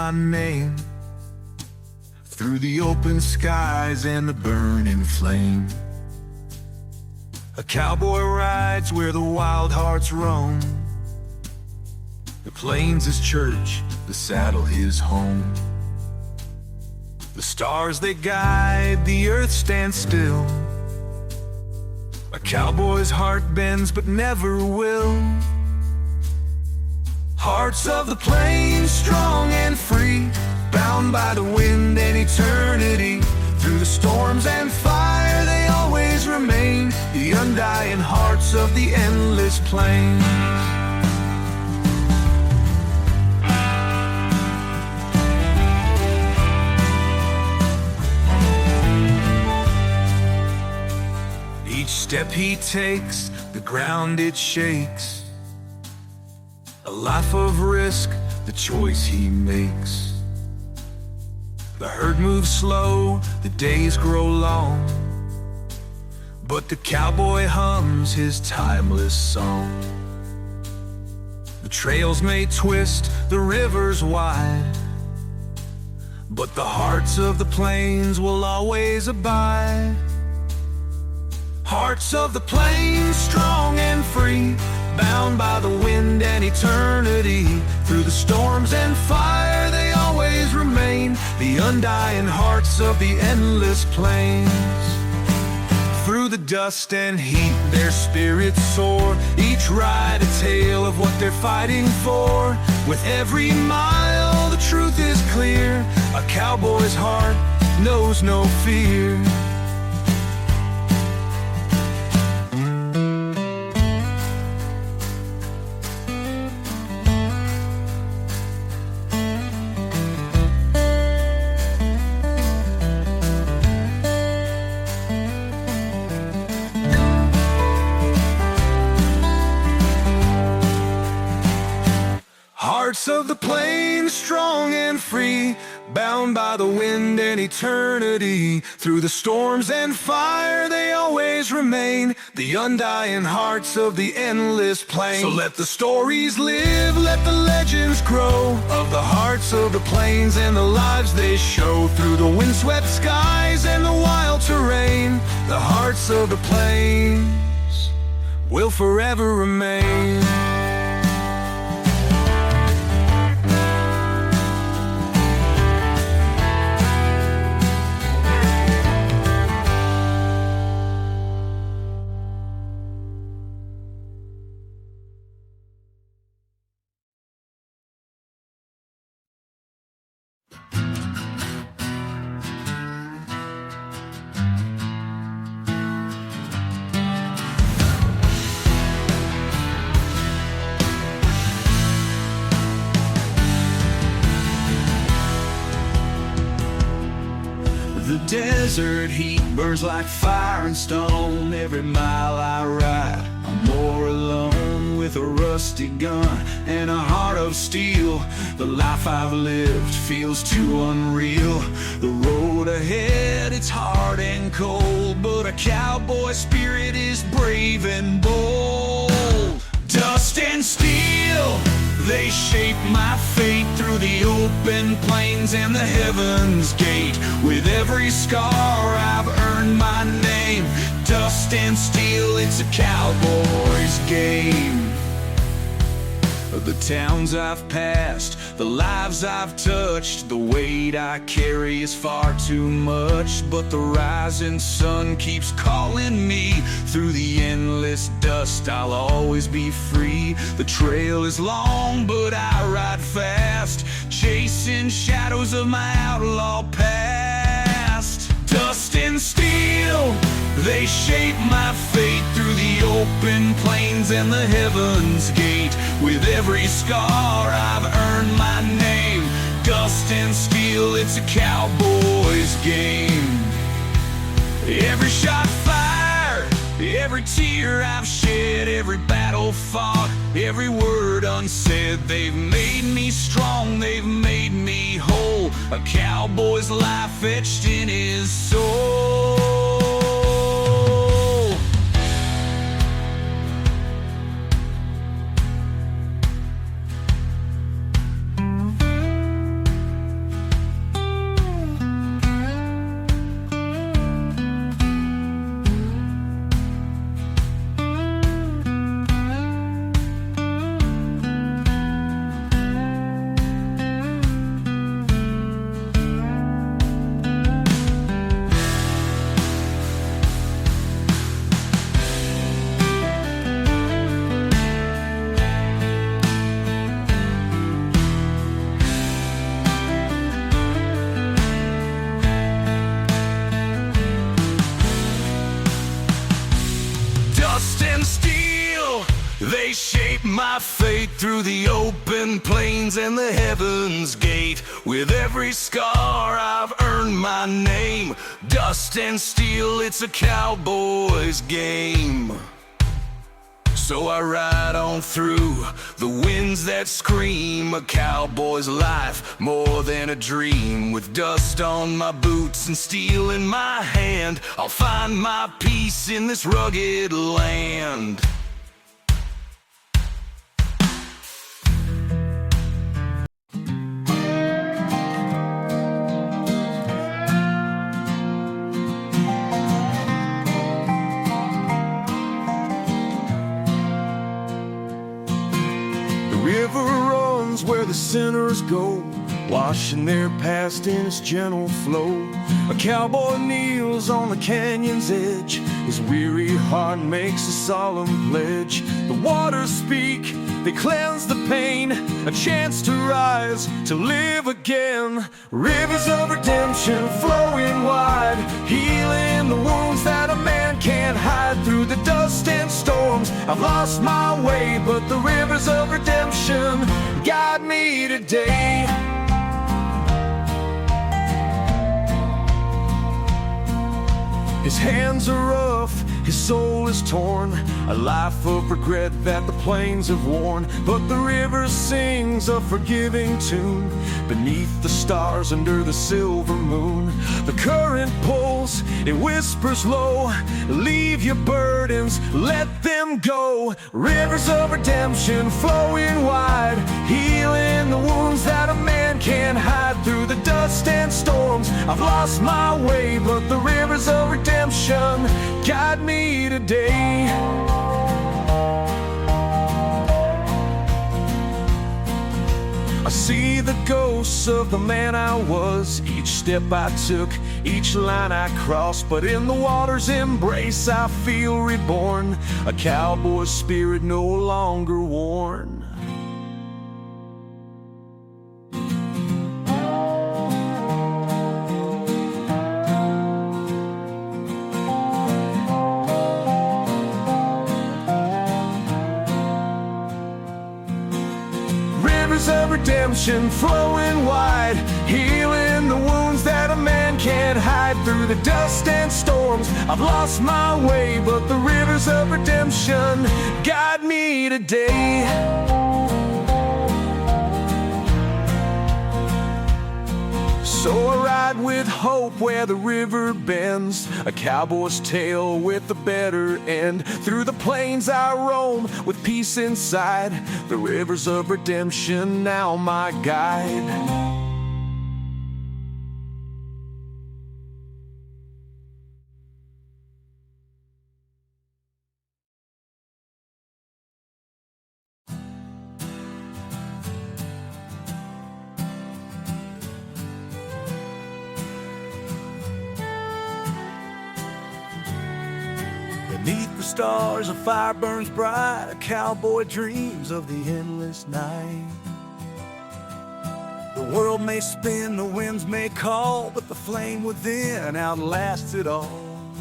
my name through the open skies and the burning flame. A cowboy rides where the wild hearts roam. The plains his church, the saddle his home. The stars they guide, the earth stands still. A cowboy's heart bends but never will. Hearts of the plains, strong and free, bound by the wind and eternity. Through the storms and fire they always remain, the undying hearts of the endless plain. Each step he takes, the ground it shakes. A life of risk, the choice he makes. The herd moves slow, the days grow long, but the cowboy hums his timeless song. The trails may twist, the rivers wide, but the hearts of the plains will always abide. Hearts of the plains, strong and free, bound by the wind and eternity. Through the storms and fire they always remain, the undying hearts of the endless plains. Through the dust and heat their spirits soar, each ride a tale of what they're fighting for. With every mile the truth is clear, a cowboy's heart knows no fear. Hearts of the plains, strong and free, bound by the wind and eternity. Through the storms and fire they always remain, the undying hearts of the endless plain. So let the stories live, let the legends grow, of the hearts of the plains and the lives they show. Through the windswept skies and the wild terrain, the hearts of the plains will forever remain. The desert heat burns like fire and stone. Every mile I ride, I'm more alone. With a rusty gun and a heart of steel, the life I've lived feels too unreal. The road ahead, it's hard and cold, but a cowboy spirit is brave and bold. Dust and steel, they shape my fate through the open plains and the heaven's gate. With every scar I've earned my name. Dust and steel, it's a cowboy's game. The towns I've passed, the lives I've touched, the weight I carry is far too much. But the rising sun keeps calling me. Through the endless dust I'll always be free. The trail is long but I ride fast, chasing shadows of my outlaw past. Dust and steel, they shape my fate through the open plains and the heaven's gate. With every scar I've earned my name. Dust and steel, it's a cowboy's game. Every shot fired, every tear I've shed, every battle fought, every word unsaid. They've made me strong, they've made me whole. A cowboy's life etched in his soul. they shape my fate through the open plains and the heaven's gate. With every scar I've earned my name. Dust and steel, it's a cowboy's game. So I ride on through the winds that scream. A cowboy's life, more than a dream. With dust on my boots and steel in my hand, I'll find my peace in this rugged land. The river runs where the sinners go, washing their past in its gentle flow. A cowboy kneels on the canyon's edge, his weary heart makes a solemn pledge. The waters speak, they cleanse the pain, a chance to rise, to live again. Rivers of redemption flowing wide, healing the wounds that a man can't hide. Through the dust and storms, I've lost my way, but the rivers of redemption guide me today. His hands are rough, his soul is torn, a life of regret that the plains have worn. But the river sings a forgiving tune beneath the stars under the silver moon. The current pulls, it whispers low, leave your burdens, let them go. Rivers of redemption flowing wide, healing the wounds that a man can't hide. Through the dust and storms, I've lost my way, but the rivers of redemption guide me today. I see the ghosts of the man I was, each step I took, each line I crossed. But in the water's embrace I feel reborn, a cowboy's spirit no longer worn. Rivers of redemption flowing wide, healing the wounds that a man can't hide. Through the dust and storms, I've lost my way, but the rivers of redemption guide me today. So I ride with hope where the river bends, a cowboy's tale with a better end. Through the plains I roam with peace inside, the rivers of redemption now my guide. Beneath the stars, a fire burns bright, a cowboy dreams of the endless night. The world may spin, the winds may call, but the flame within outlasts it all.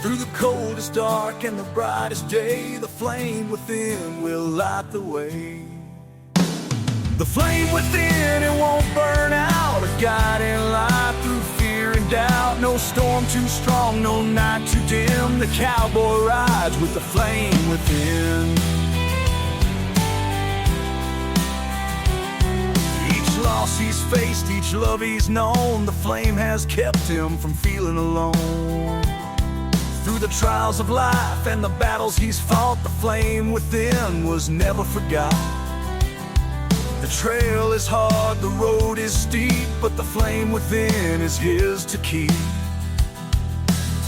Through the coldest dark and the brightest day, the flame within will light the way. The flame within, it won't burn out, a guiding light through fear and doubt. No storm too strong, no night too dim, the cowboy rides with the flame within. Each loss he's faced, each love he's known, the flame has kept him from feeling alone. Through the trials of life and the battles he's fought, the flame within was never forgot. The trail is hard, the road is steep, but the flame within is his to keep.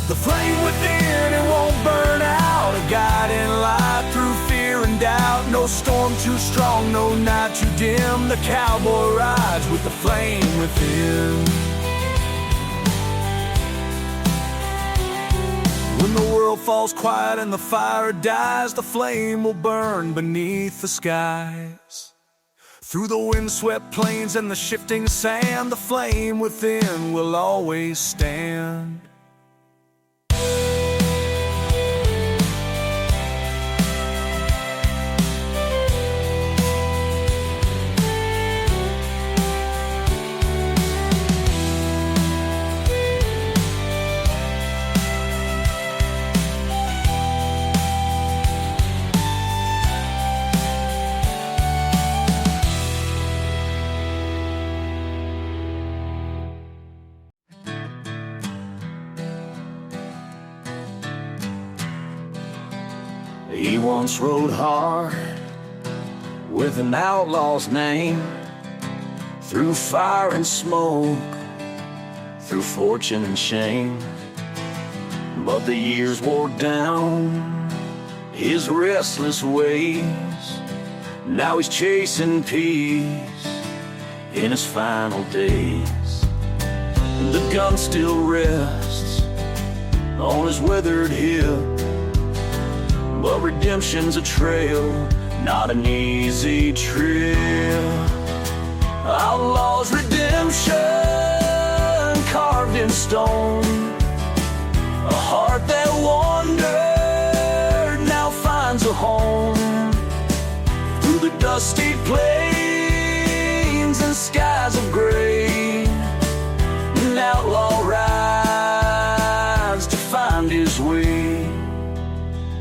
The flame within, it won't burn out, a guiding light through fear and doubt. No storm too strong, no night too dim, the cowboy rides with the flame within. When the world falls quiet and the fire dies, the flame will burn beneath the skies. Through the windswept plains and the shifting sand, the flame within will always stand. He once rode hard with an outlaw's name, through fire and smoke, through fortune and shame. But the years wore down his restless ways. Now he's chasing peace in his final days. The gun still rests on his weathered hip, but redemption's a trail, not an easy trip. Outlaw's redemption carved in stone, a heart that wandered now finds a home. Through the dusty plains and skies of gray, an outlaw rides to find his way.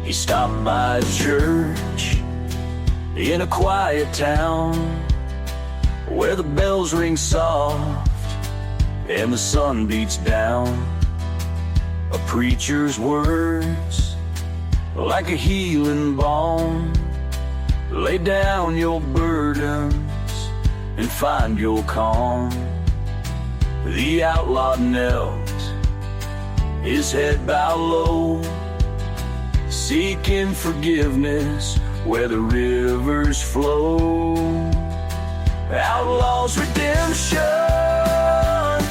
He stopped by a church in a quiet town, where the bells ring soft and the sun beats down. A preacher's words, like a healing balm: lay down your burdens and find your calm. The outlaw knelt, his head bowed low, seeking forgiveness where the rivers flow. Outlaw's redemption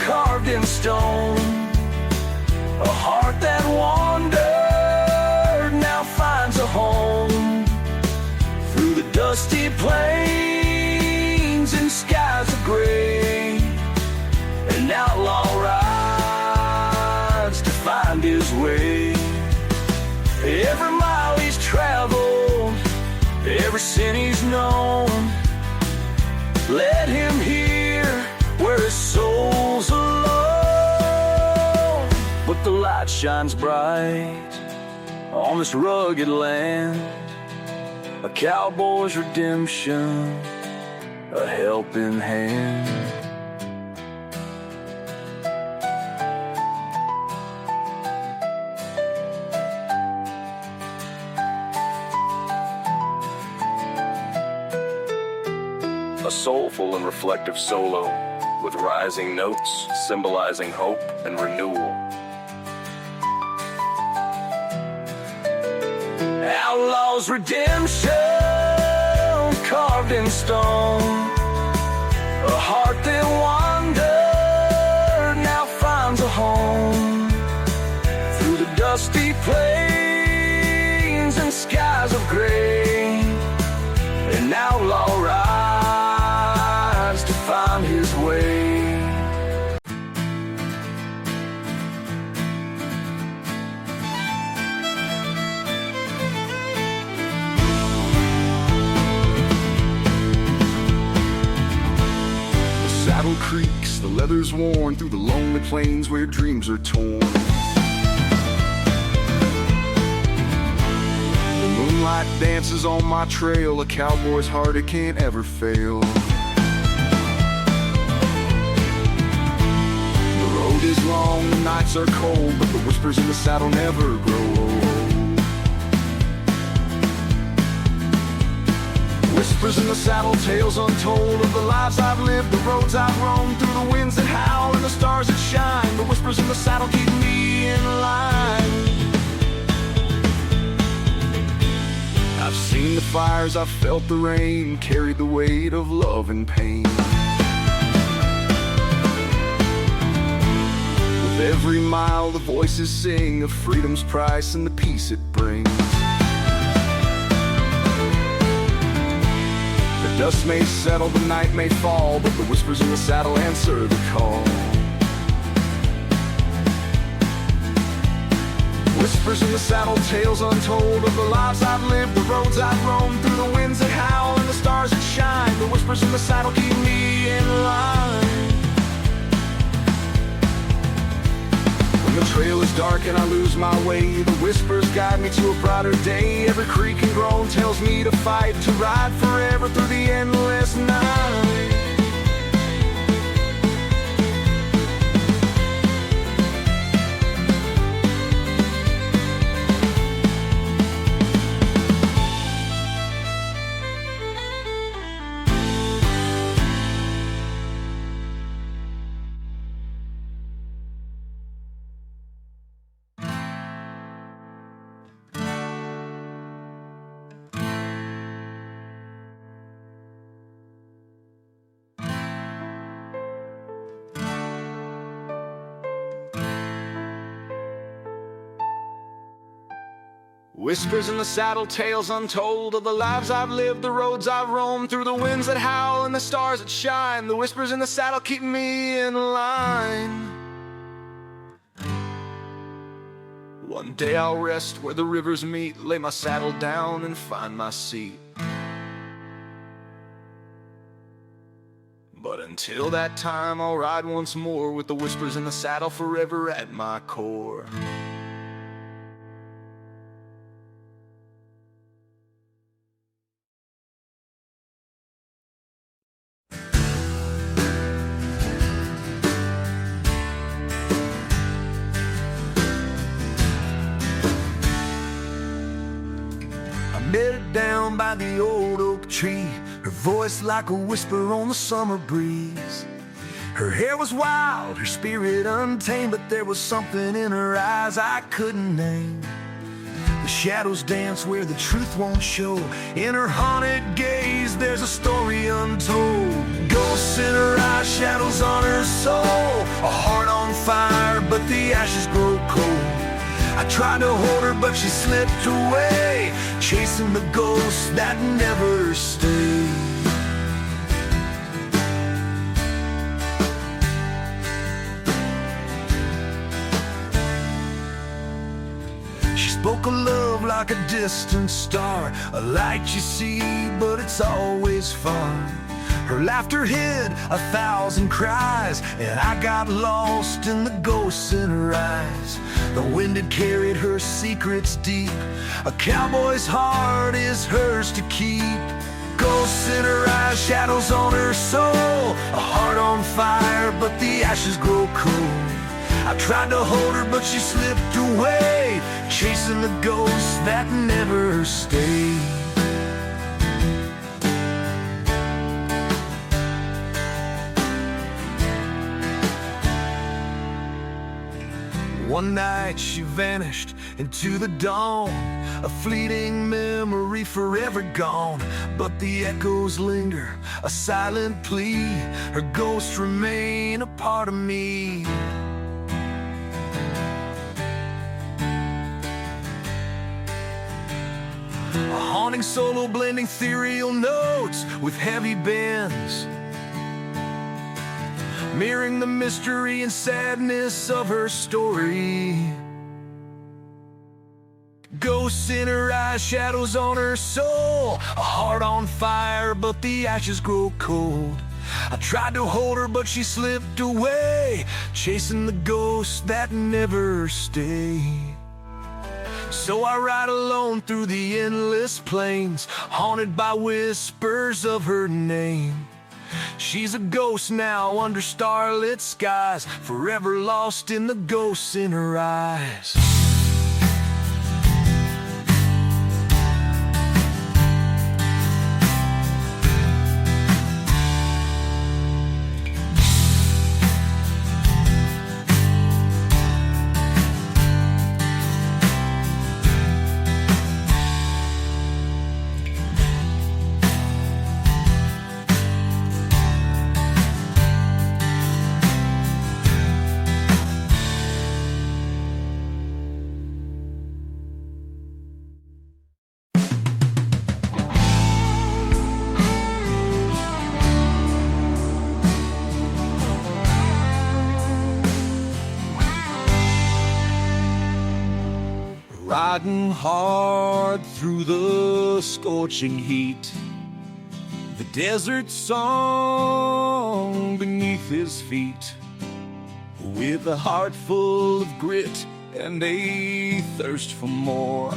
carved in stone, a heart that wandered now finds a home. Through the dusty plains and skies of gray, an outlaw rides to find his way. Every mile he's traveled, every sin he's known, let him hear where his soul's alone. But the light shines bright on this rugged land, a cowboy's redemption, a helping hand. A soulful and reflective solo with rising notes symbolizing hope and renewal. Outlaw's redemption carved in stone, a heart that wandered now finds a home. Through the dusty plains and skies of gray, an outlaw rides to find his way. The saddle creaks, the leather's worn, through the lonely plains where dreams are torn. The moonlight dances on my trail, a cowboy's heart, it can't ever fail. The road is long, the nights are cold, but the whispers in the saddle never grow old. Whispers in the saddle, tales untold of the lives I've lived, the roads I've roamed, through the winds that howl and the stars that shine. The whispers in the saddle keep me in line. I've seen the fires, I've felt the rain, carried the weight of love and pain. With every mile the voices sing of freedom's price and the peace it brings. The dust may settle, the night may fall, but the whispers in the saddle answer the call. Whispers in the saddle, tales untold of the lives I've lived, the roads I've roamed, through the winds that howl and the stars that shine. The whispers in the saddle keep me in line. When the trail is dark and I lose my way, the whispers guide me to a brighter day. Every creak and groan tells me to fight, to ride forever through the endless night. Whispers in the saddle, tales untold of the lives I've lived, the roads I've roamed, through the winds that howl and the stars that shine. The whispers in the saddle keep me in line. One day I'll rest where the rivers meet, lay my saddle down and find my seat. But until that time, I'll ride once more with the whispers in the saddle forever at my core. Met her down by the old oak tree, her voice like a whisper on the summer breeze. Her hair was wild, her spirit untamed, but there was something in her eyes I couldn't name. The shadows dance where the truth won't show. In her haunted gaze there's a story untold. Ghosts in her eyes, shadows on her soul. A heart on fire, but the ashes grow cold. I tried to hold her, but she slipped away, chasing the ghosts that never stay. She spoke of love like a distant star, a light you see, but it's always far. Her laughter hid 1,000 cries, and I got lost in the ghosts in her eyes. The wind had carried her secrets deep. A cowboy's heart is hers to keep. Ghosts in her eyes, shadows on her soul. A heart on fire, but the ashes grow cold. I tried to hold her, but she slipped away, chasing the ghosts that never stay. One night she vanished into the dawn, a fleeting memory forever gone. But the echoes linger, a silent plea. Her ghosts remain a part of me. A haunting solo blending ethereal notes with heavy bends, mirroring the mystery and sadness of her story. Ghosts in her eyes, shadows on her soul. A heart on fire, but the ashes grow cold. I tried to hold her, but she slipped away, chasing the ghosts that never stay. So I ride alone through the endless plains, haunted by whispers of her name. She's a ghost now under starlit skies, forever lost in the ghosts in her eyes. Riding hard through the scorching heat, the desert song beneath his feet. With a heart full of grit and a thirst for more,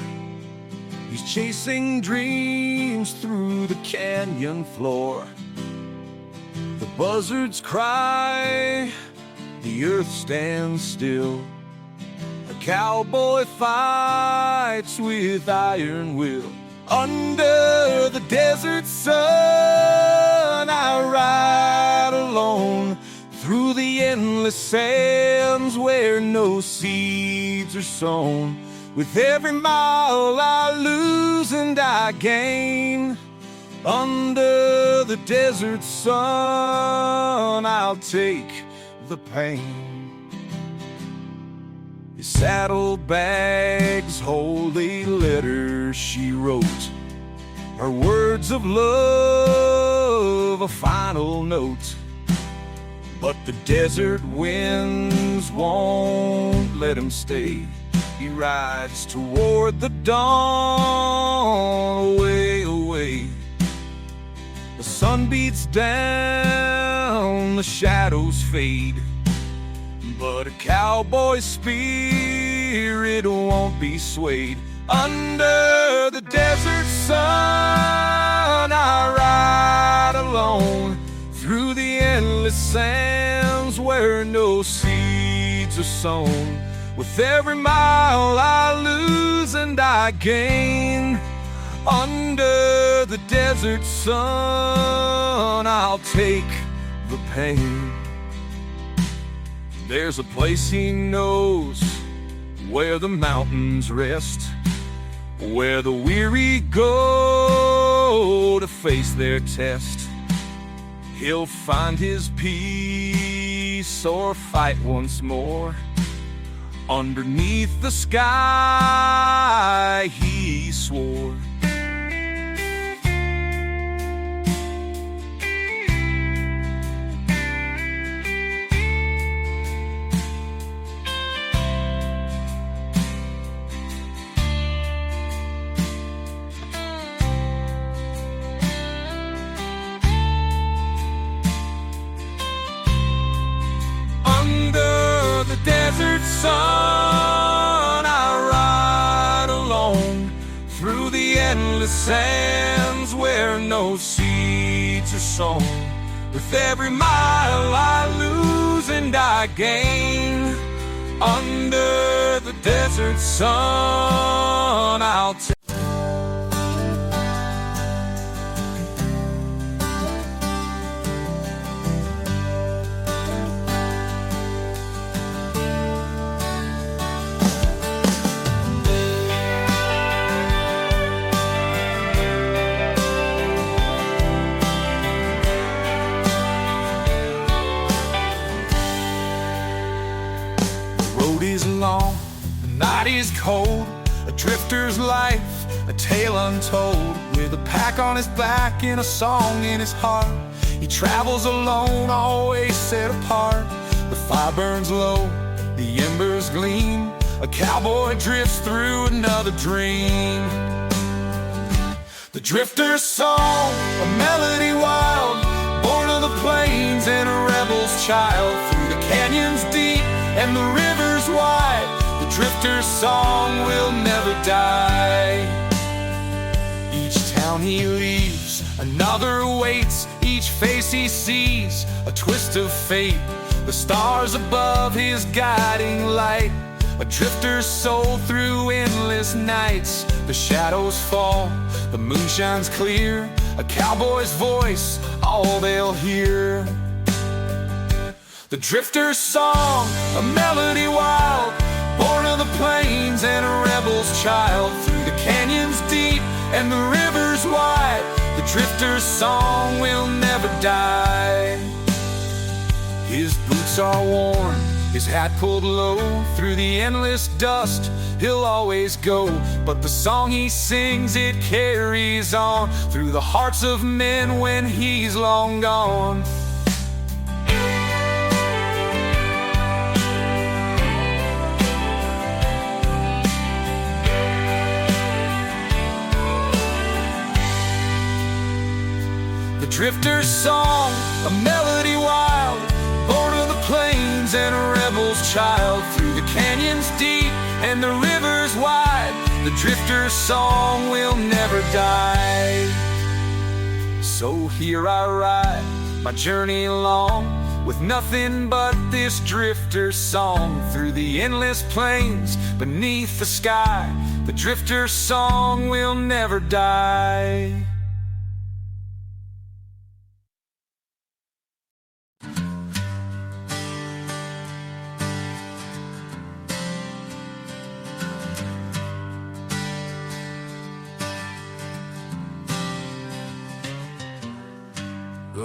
he's chasing dreams through the canyon floor. The buzzards cry, the earth stands still. A cowboy fights with iron will. Under the desert sun, I ride alone through the endless sands where no seeds are sown. With every mile I lose and I gain. Under the desert sun, I'll take the pain. His saddlebags hold a letter she wrote, her words of love, a final note. But the desert winds won't let him stay. He rides toward the dawn, away, away. The sun beats down, the shadows fade, but a cowboy's spirit won't be swayed. Under the desert sun, I ride alone through the endless sands where no seeds are sown. With every mile I lose and I gain. Under the desert sun, I'll take the pain. There's a place he knows where the mountains rest, where the weary go to face their test. He'll find his peace or fight once more. Underneath the sky, he swore. Under the desert sun, I ride alone through the endless sands where no seeds are sown. With every mile I lose and I gain. Under the desert sun, I'll take. Long, the night is cold, a drifter's life, a tale untold. With a pack on his back and a song in his heart, he travels alone, always set apart. The fire burns low, the embers gleam, a cowboy drifts through another dream. The drifter's song, a melody wild, born of the plains and a rebel's child. Through the canyons deep and the rivers wide, the drifter's song will never die. Each town he leaves, another waits. Each face he sees, a twist of fate. The stars above his guiding light. A drifter's soul through endless nights. The shadows fall, the moon shines clear. A cowboy's voice, all they'll hear. The drifter's song, a melody wild, born of the plains and a rebel's child. Through the canyons deep and the rivers wide, the drifter's song will never die. His boots are worn, his hat pulled low. Through the endless dust he'll always go. But the song he sings, it carries on through the hearts of men when he's long gone. The drifter's song, a melody wild, born of the plains and a rebel's child. Through the canyons deep and the rivers wide, the drifter's song will never die. So here I ride, my journey long, with nothing but this drifter's song. Through the endless plains, beneath the sky, the drifter's song will never die.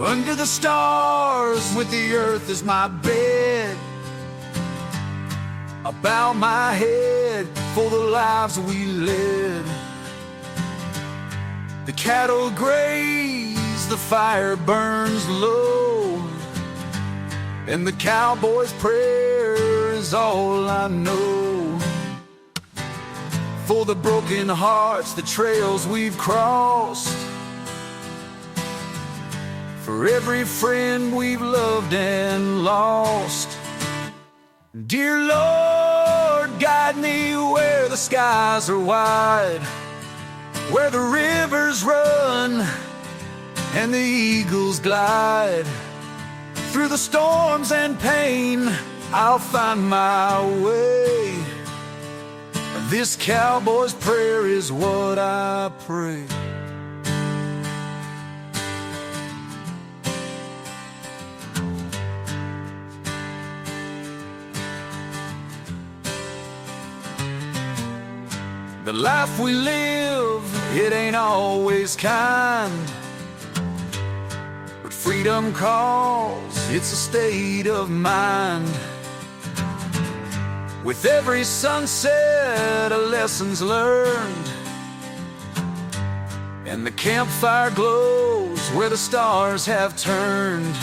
Under the stars, with the earth as my bed, I bow my head for the lives we led. The cattle graze, the fire burns low, and the cowboy's prayer is all I know. For the broken hearts, the trails we've crossed, for every friend we've loved and lost. Dear Lord, guide me where the skies are wide, where the rivers run and the eagles glide. Through the storms and pain, I'll find my way. This cowboy's prayer is what I pray. The life we live, it ain't always kind, but freedom calls, it's a state of mind. With every sunset, a lesson's learned, and the campfire glows where the stars have turned.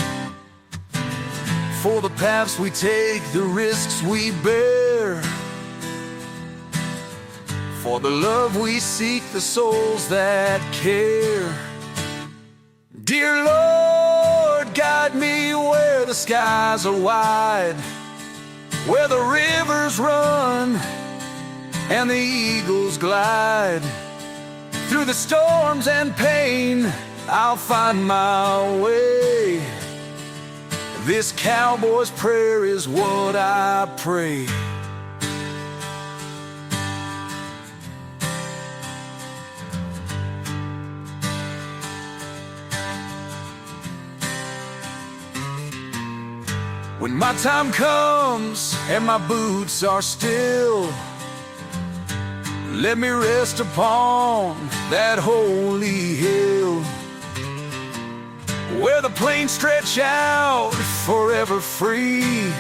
For the paths we take, the risks we bear, for the love we seek, the souls that care. Dear Lord, guide me where the skies are wide, where the rivers run and the eagles glide. Through the storms and pain, I'll find my way. This cowboy's prayer is what I pray. When my time comes and my boots are still, let me rest upon that holy hill, where the plains stretch out forever free,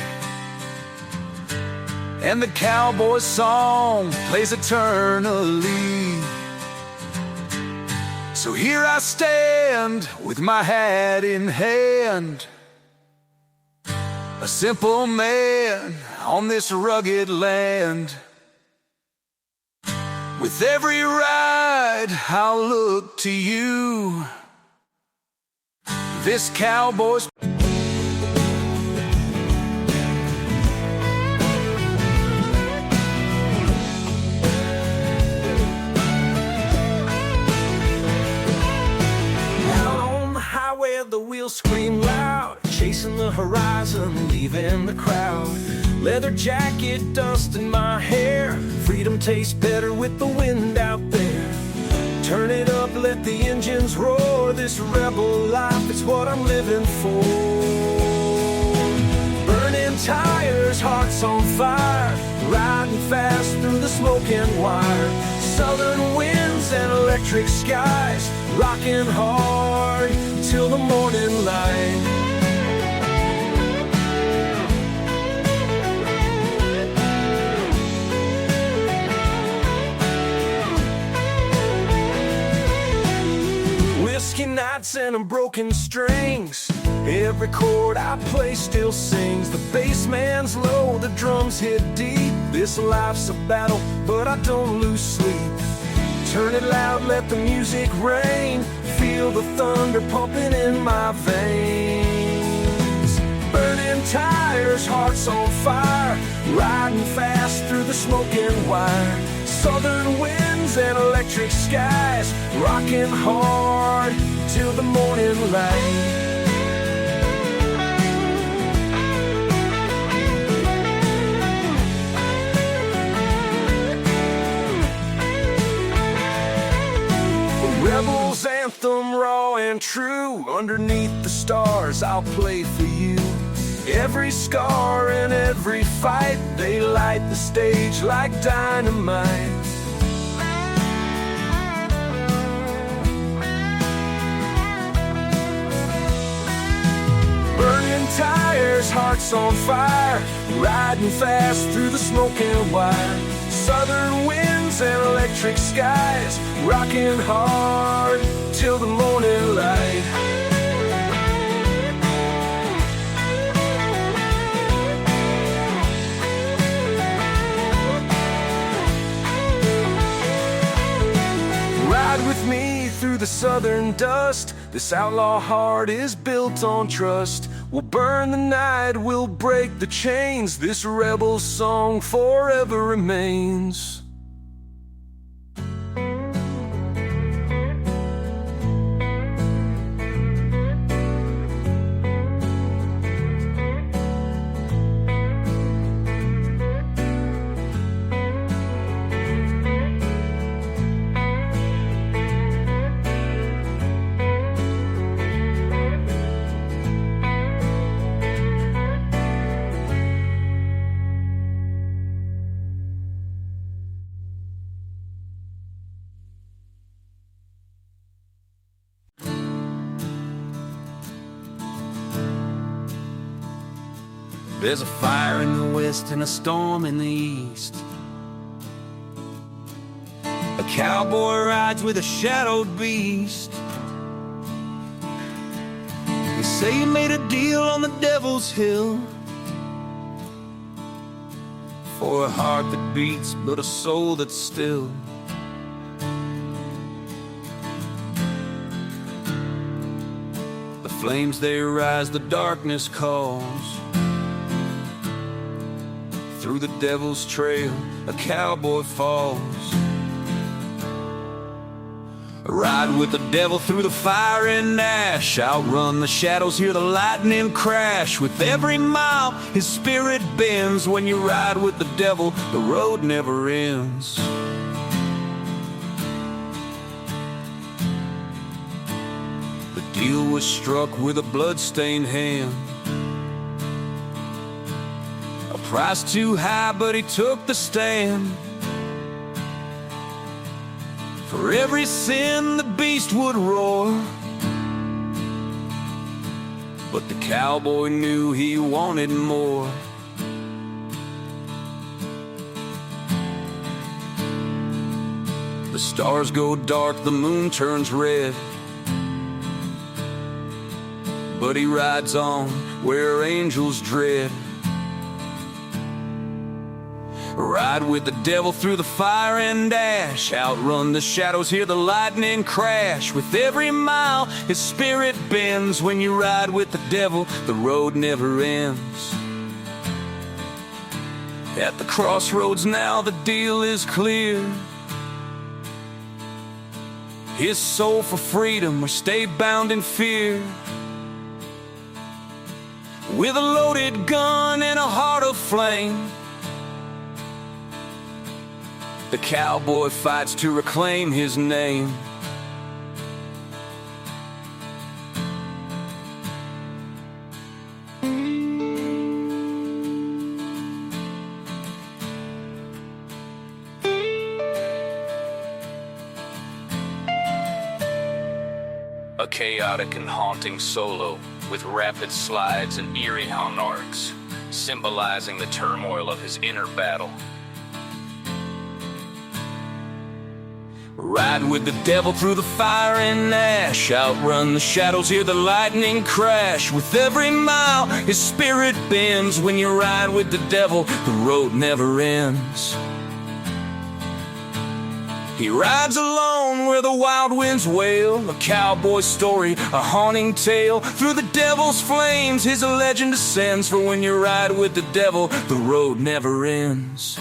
and the cowboy's song plays eternally. So here I stand with my hat in hand, a simple man on this rugged land. With every ride, I'll look to you. This cowboy's out on the highway, the wheels scream loud, chasing the horizon, leaving the crowd. Leather jacket, dust in my hair, freedom tastes better with the wind out there. Turn it up, let the engines roar, this rebel life is what I'm living for. Burning tires, hearts on fire, riding fast through the smoke and wire. Southern winds and electric skies, rocking hard till the morning light. Whiskey nights and broken strings, every chord I play still sings. The bass man's low, the drums hit deep. This life's a battle, but I don't lose sleep. Turn it loud, let the music rain, feel the thunder pumping in my veins. Burning tires, hearts on fire, riding fast through the smoke and wire. Southern winds and electric skies, rocking hard till the morning light. Rebel's anthem, raw and true, underneath the stars I'll play for you. Every scar and every fight, they light the stage like dynamite. Burning Burning tires, hearts on fire, riding fast through the smoking wire. Southern winds and electric skies, rocking hard till the morning light. Ride with me through the southern dust. This outlaw heart is built on trust. We'll burn the night, we'll break the chains. This rebel song forever remains. There's a fire in the west and a storm in the east. A cowboy rides with a shadowed beast. They say you made a deal on the devil's hill, for a heart that beats but a soul that's still. The flames they rise, the darkness calls. Through the devil's trail, a cowboy falls. Ride with the devil through the fire and ash. Outrun the shadows, hear the lightning crash. With every mile, his spirit bends. When you ride with the devil, the road never ends. The deal was struck with a blood-stained hand. Price too high, but he took the stand. For every sin the beast would roar, but the cowboy knew he wanted more. The stars go dark, the moon turns red, but he rides on where angels dread. Ride with the devil through the fire and ash. Outrun the shadows, hear the lightning crash. With every mile, his spirit bends. When you ride with the devil, the road never ends. At the crossroads now, the deal is clear. His soul for freedom or stay bound in fear. With a loaded gun and a heart of flame, the cowboy fights to reclaim his name. A chaotic and haunting solo with rapid slides and eerie hum arcs, symbolizing the turmoil of his inner battle. Ride with the devil through the fire and ash. Outrun the shadows, hear the lightning crash. With every mile, his spirit bends. When you ride with the devil, the road never ends. He rides alone where the wild winds wail. A cowboy story, a haunting tale. Through the devil's flames, his legend ascends. For when you ride with the devil, the road never ends.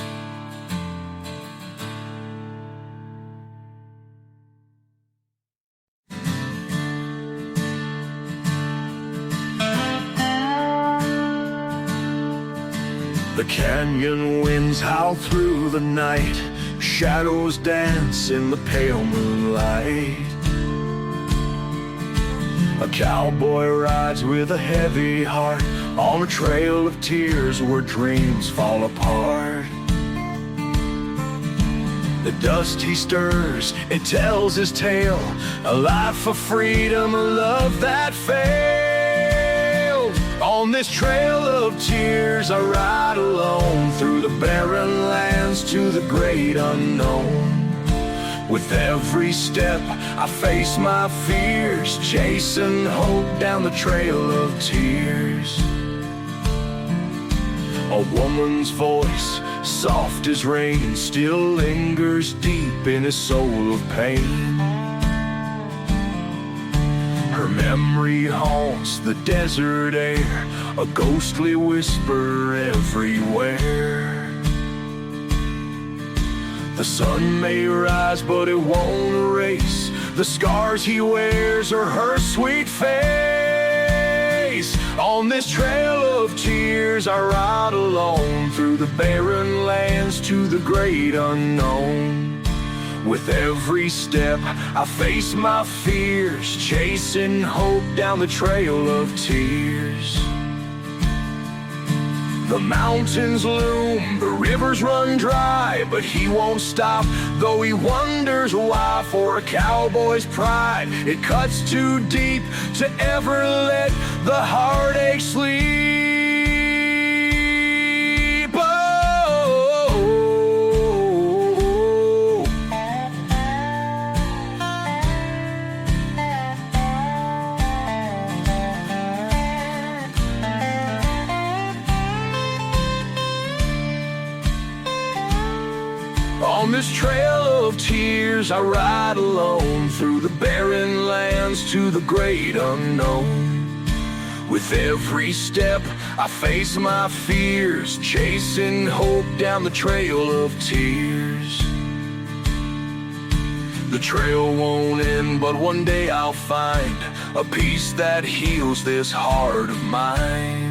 The canyon winds howl through the night. Shadows dance in the pale moonlight. A cowboy rides with a heavy heart on a trail of tears where dreams fall apart. The dust he stirs, it tells his tale. A life for freedom, a love that failed. On this trail of tears, I ride alone through the barren lands to the great unknown. With every step, I face my fears, chasing hope down the trail of tears. A woman's voice, soft as rain, still lingers deep in a soul of pain. Her memory haunts the desert air, a ghostly whisper everywhere. The sun may rise, but it won't erase the scars he wears or her sweet face. On this trail of tears, I ride alone through the barren lands to the great unknown. With every step, I face my fears, chasing hope down the trail of tears. The mountains loom, the rivers run dry, but he won't stop, though he wonders why. For a cowboy's pride, it cuts too deep to ever let the heartache sleep. On this trail of tears, I ride alone through the barren lands to the great unknown. With every step, I face my fears, chasing hope down the trail of tears. The trail won't end, but one day I'll find a peace that heals this heart of mine.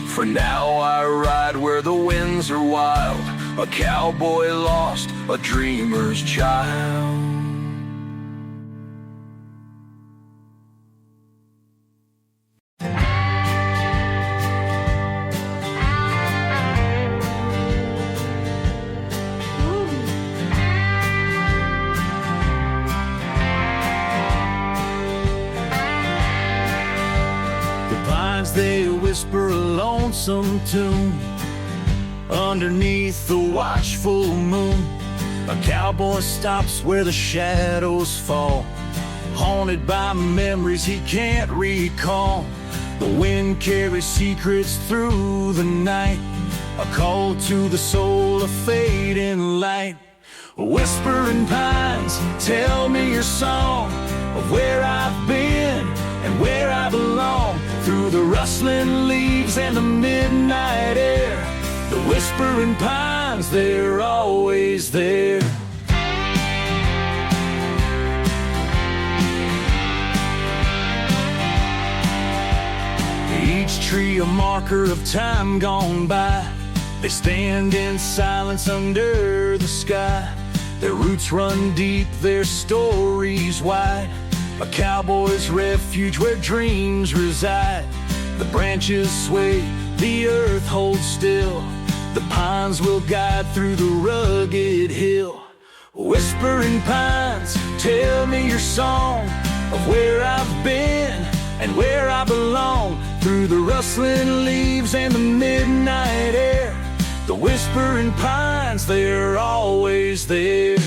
For now I ride where the winds are wild, a cowboy lost, a dreamer's child. They whisper a lonesome tune underneath the watchful moon. A cowboy stops where the shadows fall, haunted by memories he can't recall. The wind carries secrets through the night, a call to the soul of fading light. Whispering pines, tell me your song of where I've been and where I belong. Through the rustling leaves and the midnight air, the whispering pines, they're always there. Each tree a marker of time gone by. They stand in silence under the sky. Their roots run deep, their stories wide. A cowboy's refuge where dreams reside. The branches sway, the earth holds still. The pines will guide through the rugged hill. Whispering pines, tell me your song of where I've been and where I belong. Through the rustling leaves and the midnight air, the whispering pines, they're always there.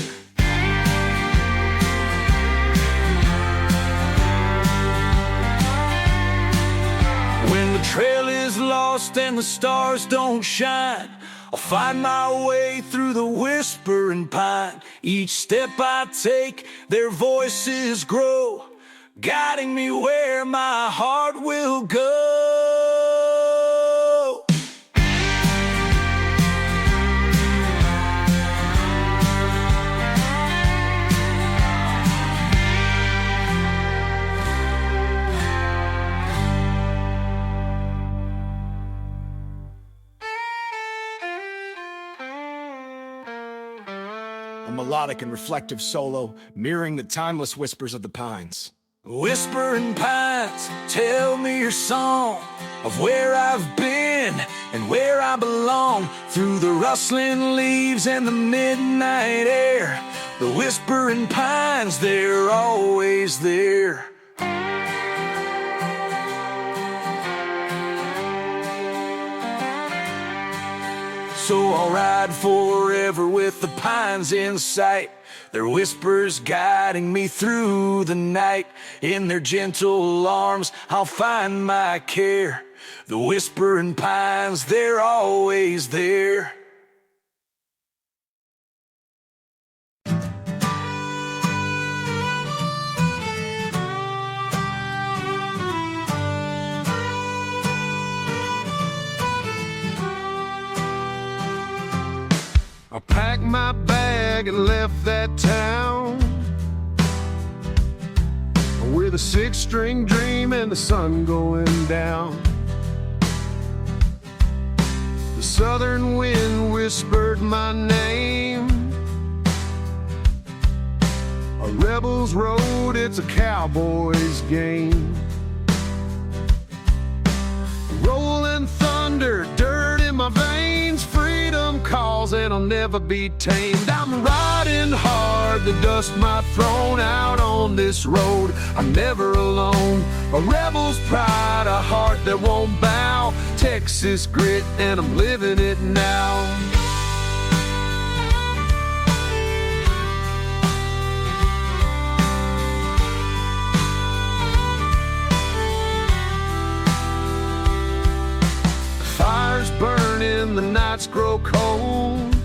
When the trail is lost and the stars don't shine, I'll find my way through the whispering pine. Each step I take, their voices grow, guiding me where my heart will go. A melodic and reflective solo, mirroring the timeless whispers of the pines. Whispering pines, tell me your song of where I've been and where I belong. Through the rustling leaves and the midnight air, the whispering pines, they're always there. So I'll ride forever with the pines in sight, their whispers guiding me through the night. In their gentle arms I'll find my care. The whispering pines, they're always there. I packed my bag and left that town with a six-string dream and the sun going down. The southern wind whispered my name. A rebel's road, it's a cowboy's game. Rolling thunder, dirt in my veins, freedom calls and I'll never be tamed. I'm riding hard, the dust might thrown out on this road. I'm never alone, a rebel's pride, a heart that won't bow. Texas grit and I'm living it now. Fires burning, the nights grow cold.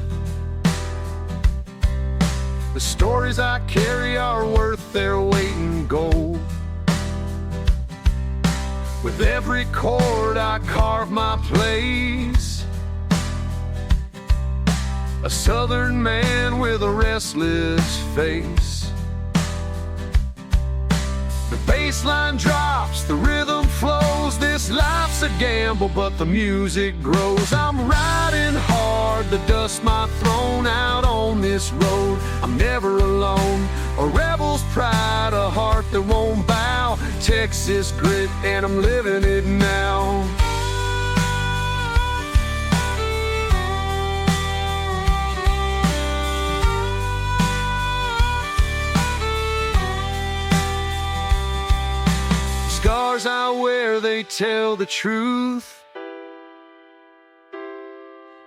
The stories I carry are worth their weight in gold. With every chord I carve my place, a southern man with a restless face. The bass line drops, the rhythm flows. This life's a gamble, but the music grows. I'm riding hard, the dust might thrown out on this road. I'm never alone, a rebel's pride, a heart that won't bow. Texas grit, and I'm living it now. Scars I wear, they tell the truth.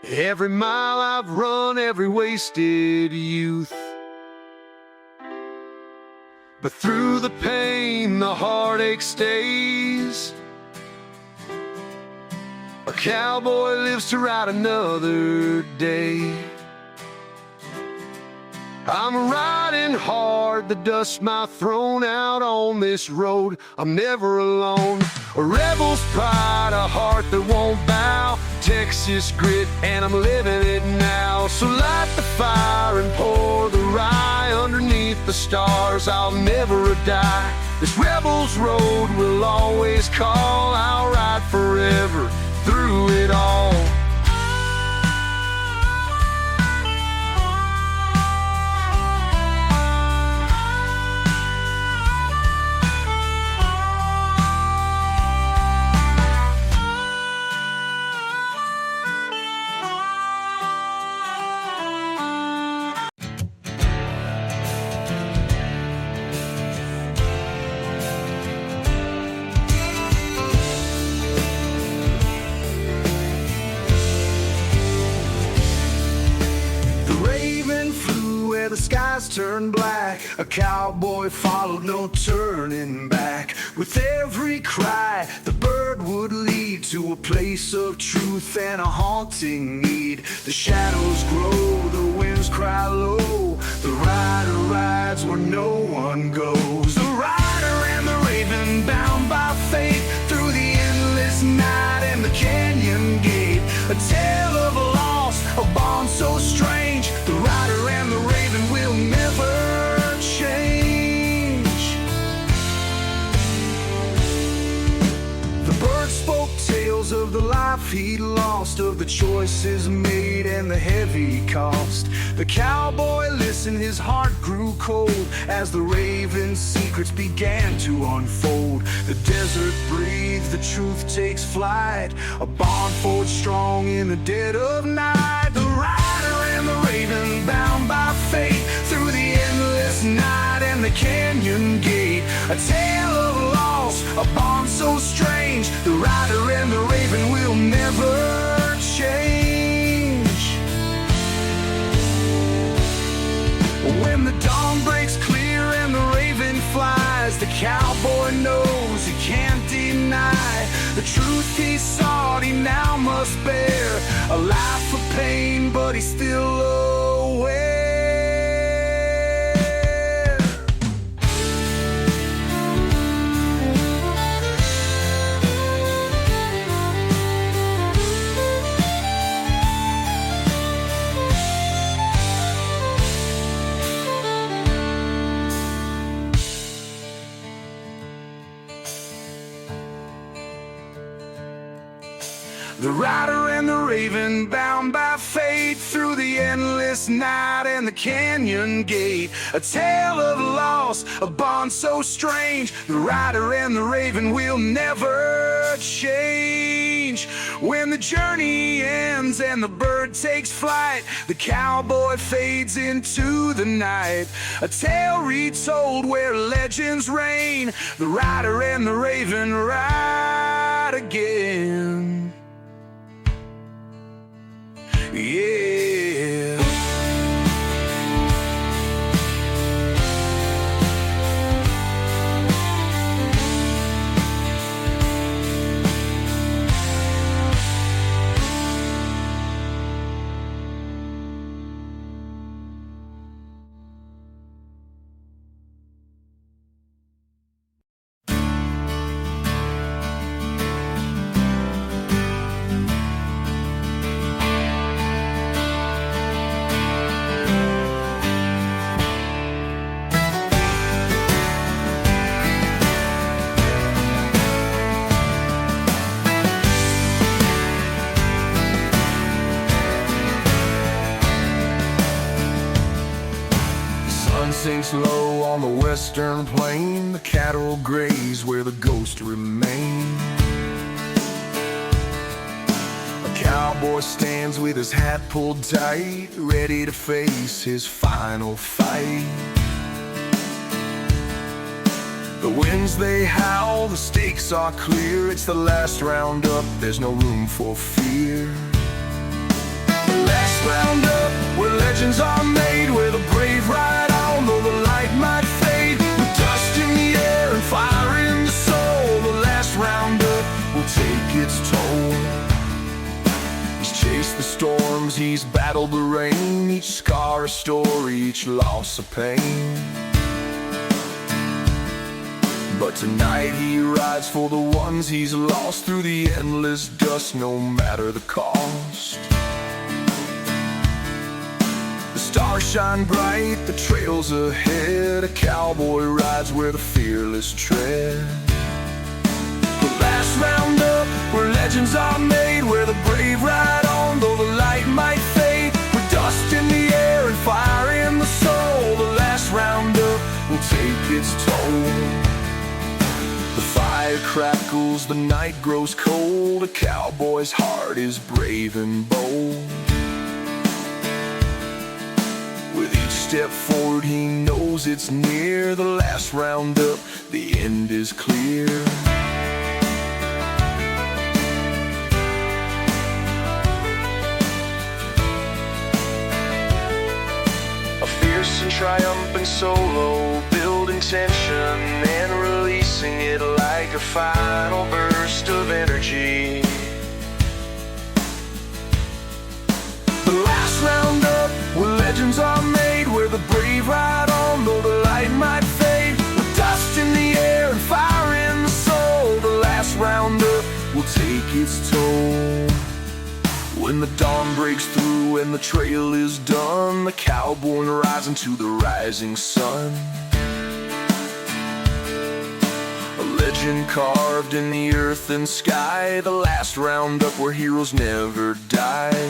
Every mile I've run, every wasted youth. But through the pain, the heartache stays. A cowboy lives to ride another day. I'm riding hard, the dust might thrown out on this road. I'm never alone, a rebel's pride, a heart that won't bow. Texas grit, and I'm living it now. So light the fire and pour the rye underneath the stars. I'll never die. This rebel's road will always call. I'll ride forever through it all. The skies turned black, a cowboy followed, no turning back. With every cry, the bird would lead to a place of truth and a haunting need. The shadows grow, the winds cry low. The rider rides where no one goes. The rider and the raven, bound by fate, through the endless night and the canyon gate. A tale of a loss, a bond so strange. The rider and the raven will never change. The bird spoke tales of the life he'd lost, of the choices made and the heavy cost. The cowboy listened, his heart grew cold as the raven's secrets began to unfold. The desert breathes, the truth takes flight, a bond forged strong in the dead of night. The rider and the raven, bound by fate, through the endless night and the canyon gate. A tale of loss, a bond so strange. The rider and the raven will never change. The truth he sought he now must bear, a life of pain, but he's still aware. The rider and the raven, bound by fate, through the endless night and the canyon gate. A tale of loss, a bond so strange. The rider and the raven will never change. When the journey ends and the bird takes flight, the cowboy fades into the night. A tale retold where legends reign. The rider and the raven ride again. Yeah. Sinks low on the western plain, the cattle graze where the ghosts remain. A cowboy stands with his hat pulled tight, ready to face his final fight. The winds they howl, the stakes are clear. It's the last roundup, there's no room for fear. The last roundup, where legends are made, where the brave ride on, though the light might fade. With dust in the air and fire in the soul, the last roundup will take its toll. He's chased the storms, he's battled the rain, each scar a story, each loss a pain. But tonight he rides for the ones he's lost, through the endless dust, no matter the cost. Stars shine bright, the trails ahead. A cowboy rides where the fearless tread. The last roundup, where legends are made, where the brave ride on, though the light might fade. With dust in the air and fire in the soul, the last roundup will take its toll. The fire crackles, the night grows cold. A cowboy's heart is brave and bold. With each step forward he knows it's near. The last roundup, the end is clear. A fierce and triumphant solo, building tension and releasing it like a final burst of energy. The last roundup, where legends are made, where the brave ride on, though the light might fade. With dust in the air and fire in the soul, the last roundup will take its toll. When the dawn breaks through and the trail is done, the cowboy rides into the rising sun. A legend carved in the earth and sky, the last roundup where heroes never die.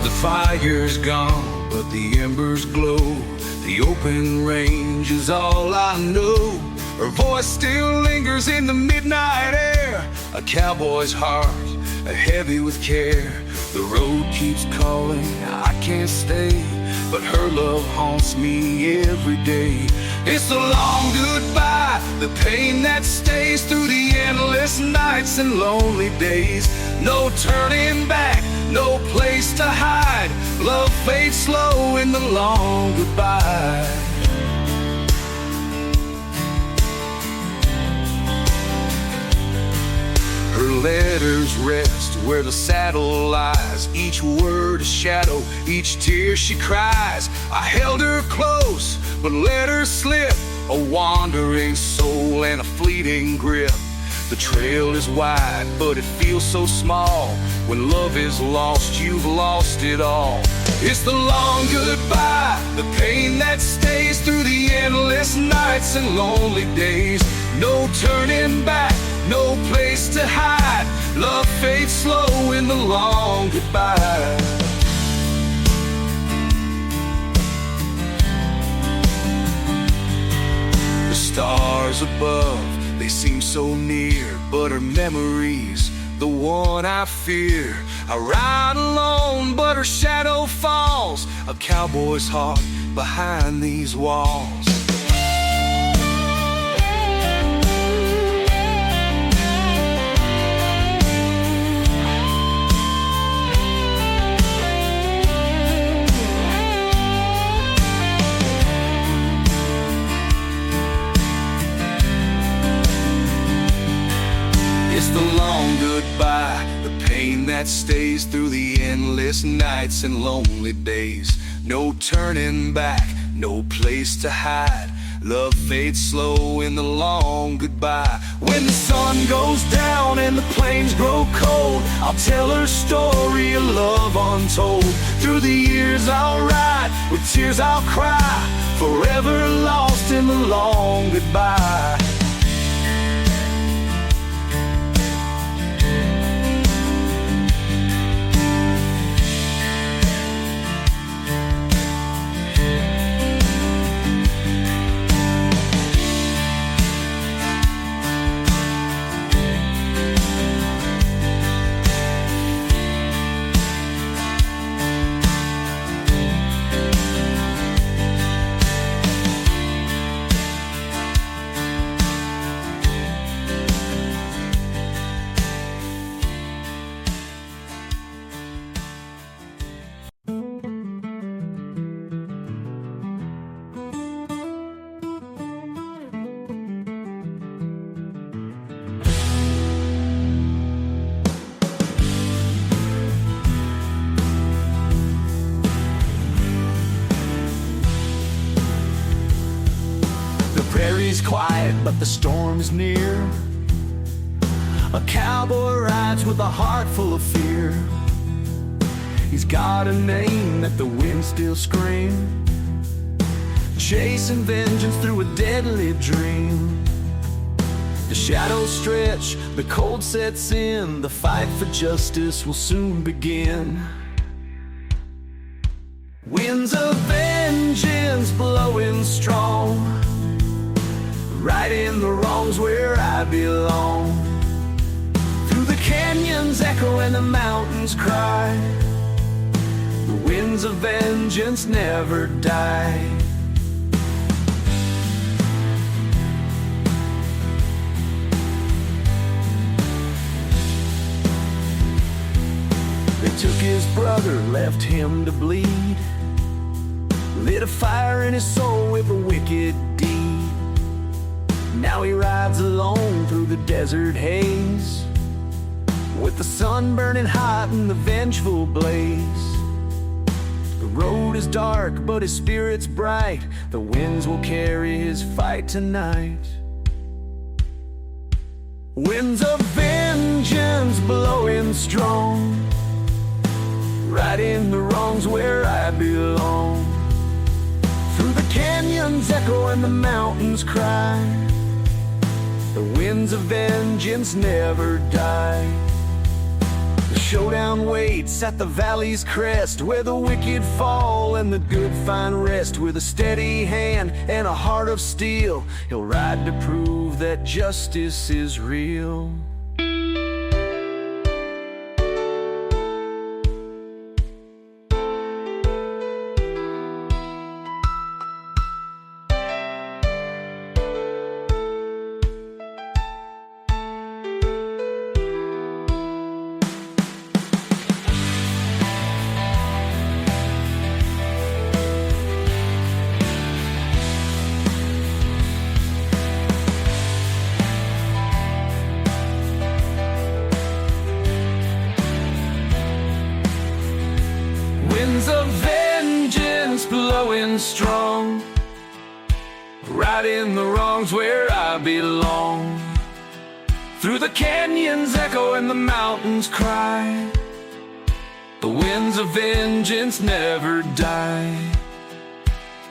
The fire's gone, but the embers glow. The open range is all I know. Her voice still lingers in the midnight air. A cowboy's heart, heavy with care. The road keeps calling, I can't stay. but her love haunts me every day. It's a long goodbye, the pain that stays through the endless nights and lonely days. No turning back, no place to hide. Love fades slow in the long goodbye. Her letters rest where the saddle lies. Each word a shadow, each tear she cries. I held her close, but let her slip. A wandering soul and a fleeting grip. The trail is wide, but it feels so small. When love is lost, you've lost it all. It's the long goodbye, the pain that stays through the endless nights and lonely days. No turning back, no place to hide. Love fades slow in the long goodbye. The stars above, they seem so near, but her memory's the one I fear. I ride alone, but her shadow falls. A cowboy's heart behind these walls. It's the long goodbye, the pain that stays through the endless nights and lonely days. No turning back, no place to hide. Love fades slow in the long goodbye. When the sun goes down and the plains grow cold, I'll tell her story of love untold. Through the years I'll ride, with tears I'll cry, forever lost in the long goodbye. Prairie's quiet, but the storm is near. A cowboy rides with a heart full of fear. He's got a name that the wind still screams, chasing vengeance through a deadly dream. The shadows stretch, the cold sets in. The fight for justice will soon begin. Winds of vengeance blowing strong, righting the wrongs where I belong. Through the canyons echo and the mountains cry, the winds of vengeance never die. They took his brother, left him to bleed, lit a fire in his soul with a wicked deed. Now he rides alone through the desert haze, with the sun burning hot and the vengeful blaze. The road is dark, but his spirit's bright. The winds will carry his fight tonight. Winds of vengeance blowing strong, righting the wrongs where I belong. Through the canyons echo and the mountains cry, the winds of vengeance never die. The showdown waits at the valley's crest, where the wicked fall and the good find rest. With a steady hand and a heart of steel, he'll ride to prove that justice is real. blowing strong, righting the wrongs where I belong. Through the canyons echo and the mountains cry, the winds of vengeance never die.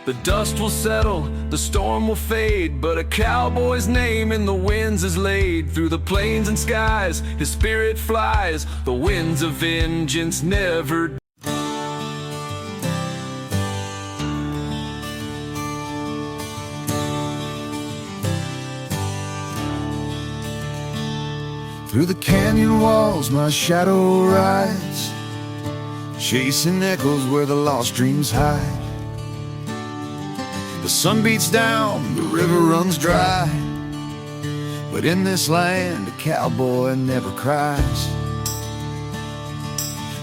The dust will settle, the storm will fade, but a cowboy's name in the winds is laid. Through the plains and skies, his spirit flies, the winds of vengeance never die. Through the canyon walls my shadow rides, chasing echoes where the lost dreams hide. The sun beats down, the river runs dry, but in this land a cowboy never cries.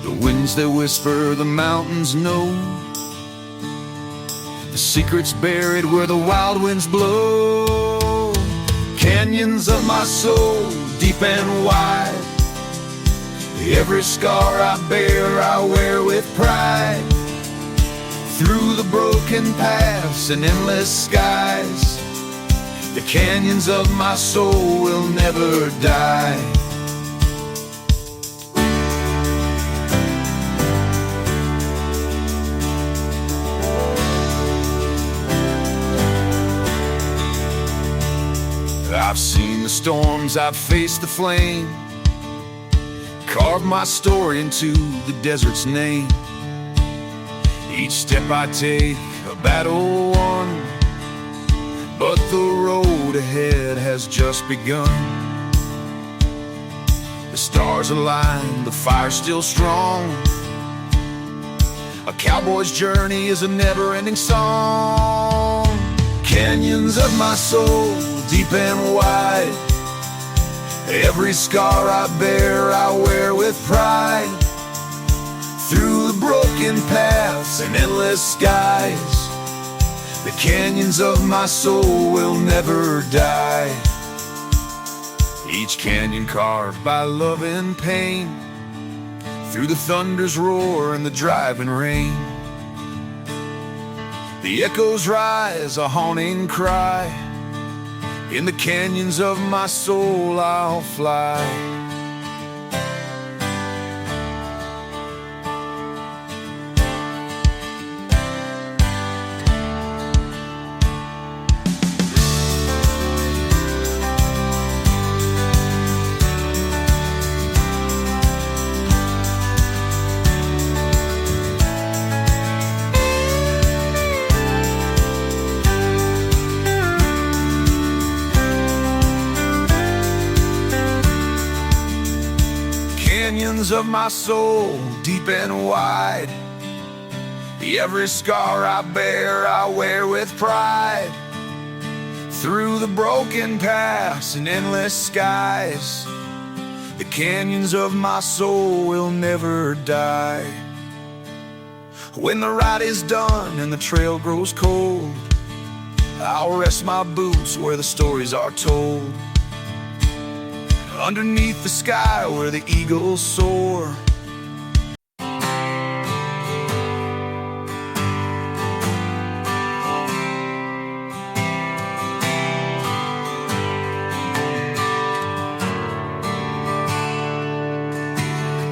The winds that whisper the mountains know, the secrets buried where the wild winds blow. Canyons of my soul, deep and wide, every scar I bear I wear with pride. Through the broken paths and endless skies, the canyons of my soul will never die. I've seen the storms, I've faced the flame, carved my story into the desert's name. Each step I take, a battle won, but the road ahead has just begun. The stars align, the fire's still strong. A cowboy's journey is a never-ending song. Canyons of my soul, deep and wide, every scar I bear I wear with pride. Through the broken paths and endless skies, the canyons of my soul will never die. Each canyon carved by love and pain, through the thunder's roar and the driving rain. The echoes rise, a haunting cry, in the canyons of my soul I'll fly. Canyons of my soul, deep and wide, every scar I bear I wear with pride. Through the broken paths and endless skies, the canyons of my soul will never die. When the ride is done and the trail grows cold, I'll rest my boots where the stories are told. Underneath the sky where the eagles soar,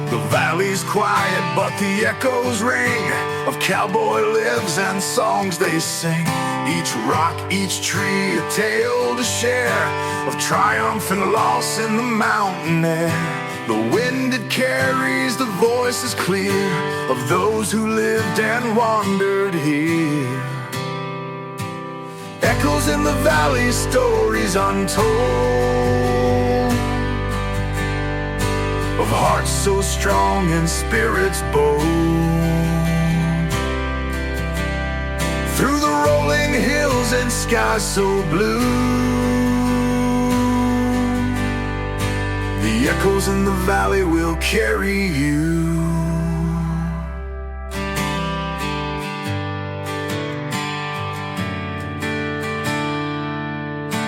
the valley's quiet but the echoes ring of cowboy lives and songs they sing. Each rock, each tree, a tale to share of triumph and loss in the mountain air. The wind it carries, the voice is clear of those who lived and wandered here. Echoes in the valley, stories untold, of hearts so strong and spirits bold. Through the rolling hills and skies so blue, the echoes in the valley will carry you.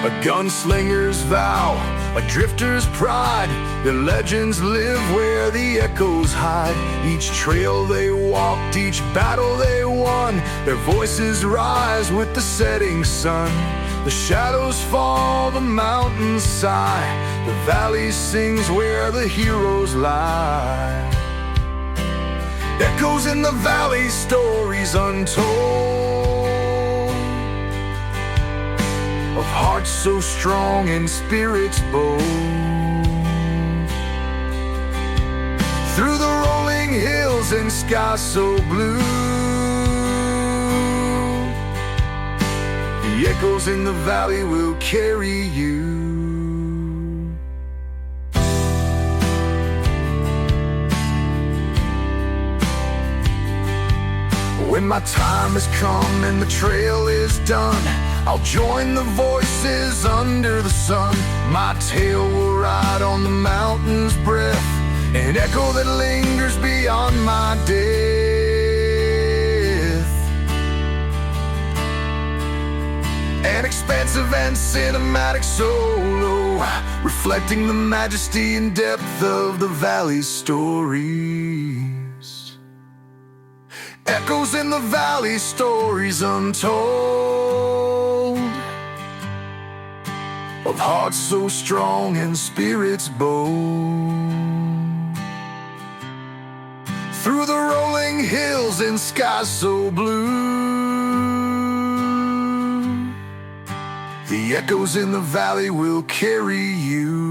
A gunslinger's vow, Like drifters' pride, their legends live where the echoes hide. Each trail they walked, each battle they won, their voices rise with the setting sun. The shadows fall, the mountains sigh, the valley sings where the heroes lie. Echoes in the valley, stories untold, of hearts so strong and spirits bold. Through the rolling hills and skies so blue, the echoes in the valley will carry you. When my time has come and the trail is done, I'll join the voices under the sun. My tale will ride on the mountain's breath, an echo that lingers beyond my death. An expansive and cinematic solo, reflecting the majesty and depth of the valley's stories. Echoes in the valley, stories untold, of hearts so strong and spirits bold. Through the rolling hills and skies so blue, the echoes in the valley will carry you.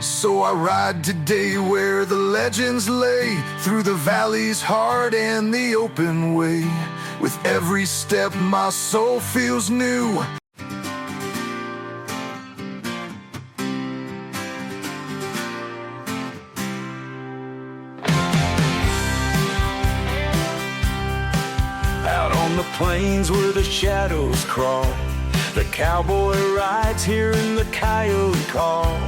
So I ride today where the legends lay, through the valley's heart and the open way. With every step my soul feels new. Out on the plains where the shadows crawl, the cowboy rides hearing the coyote call.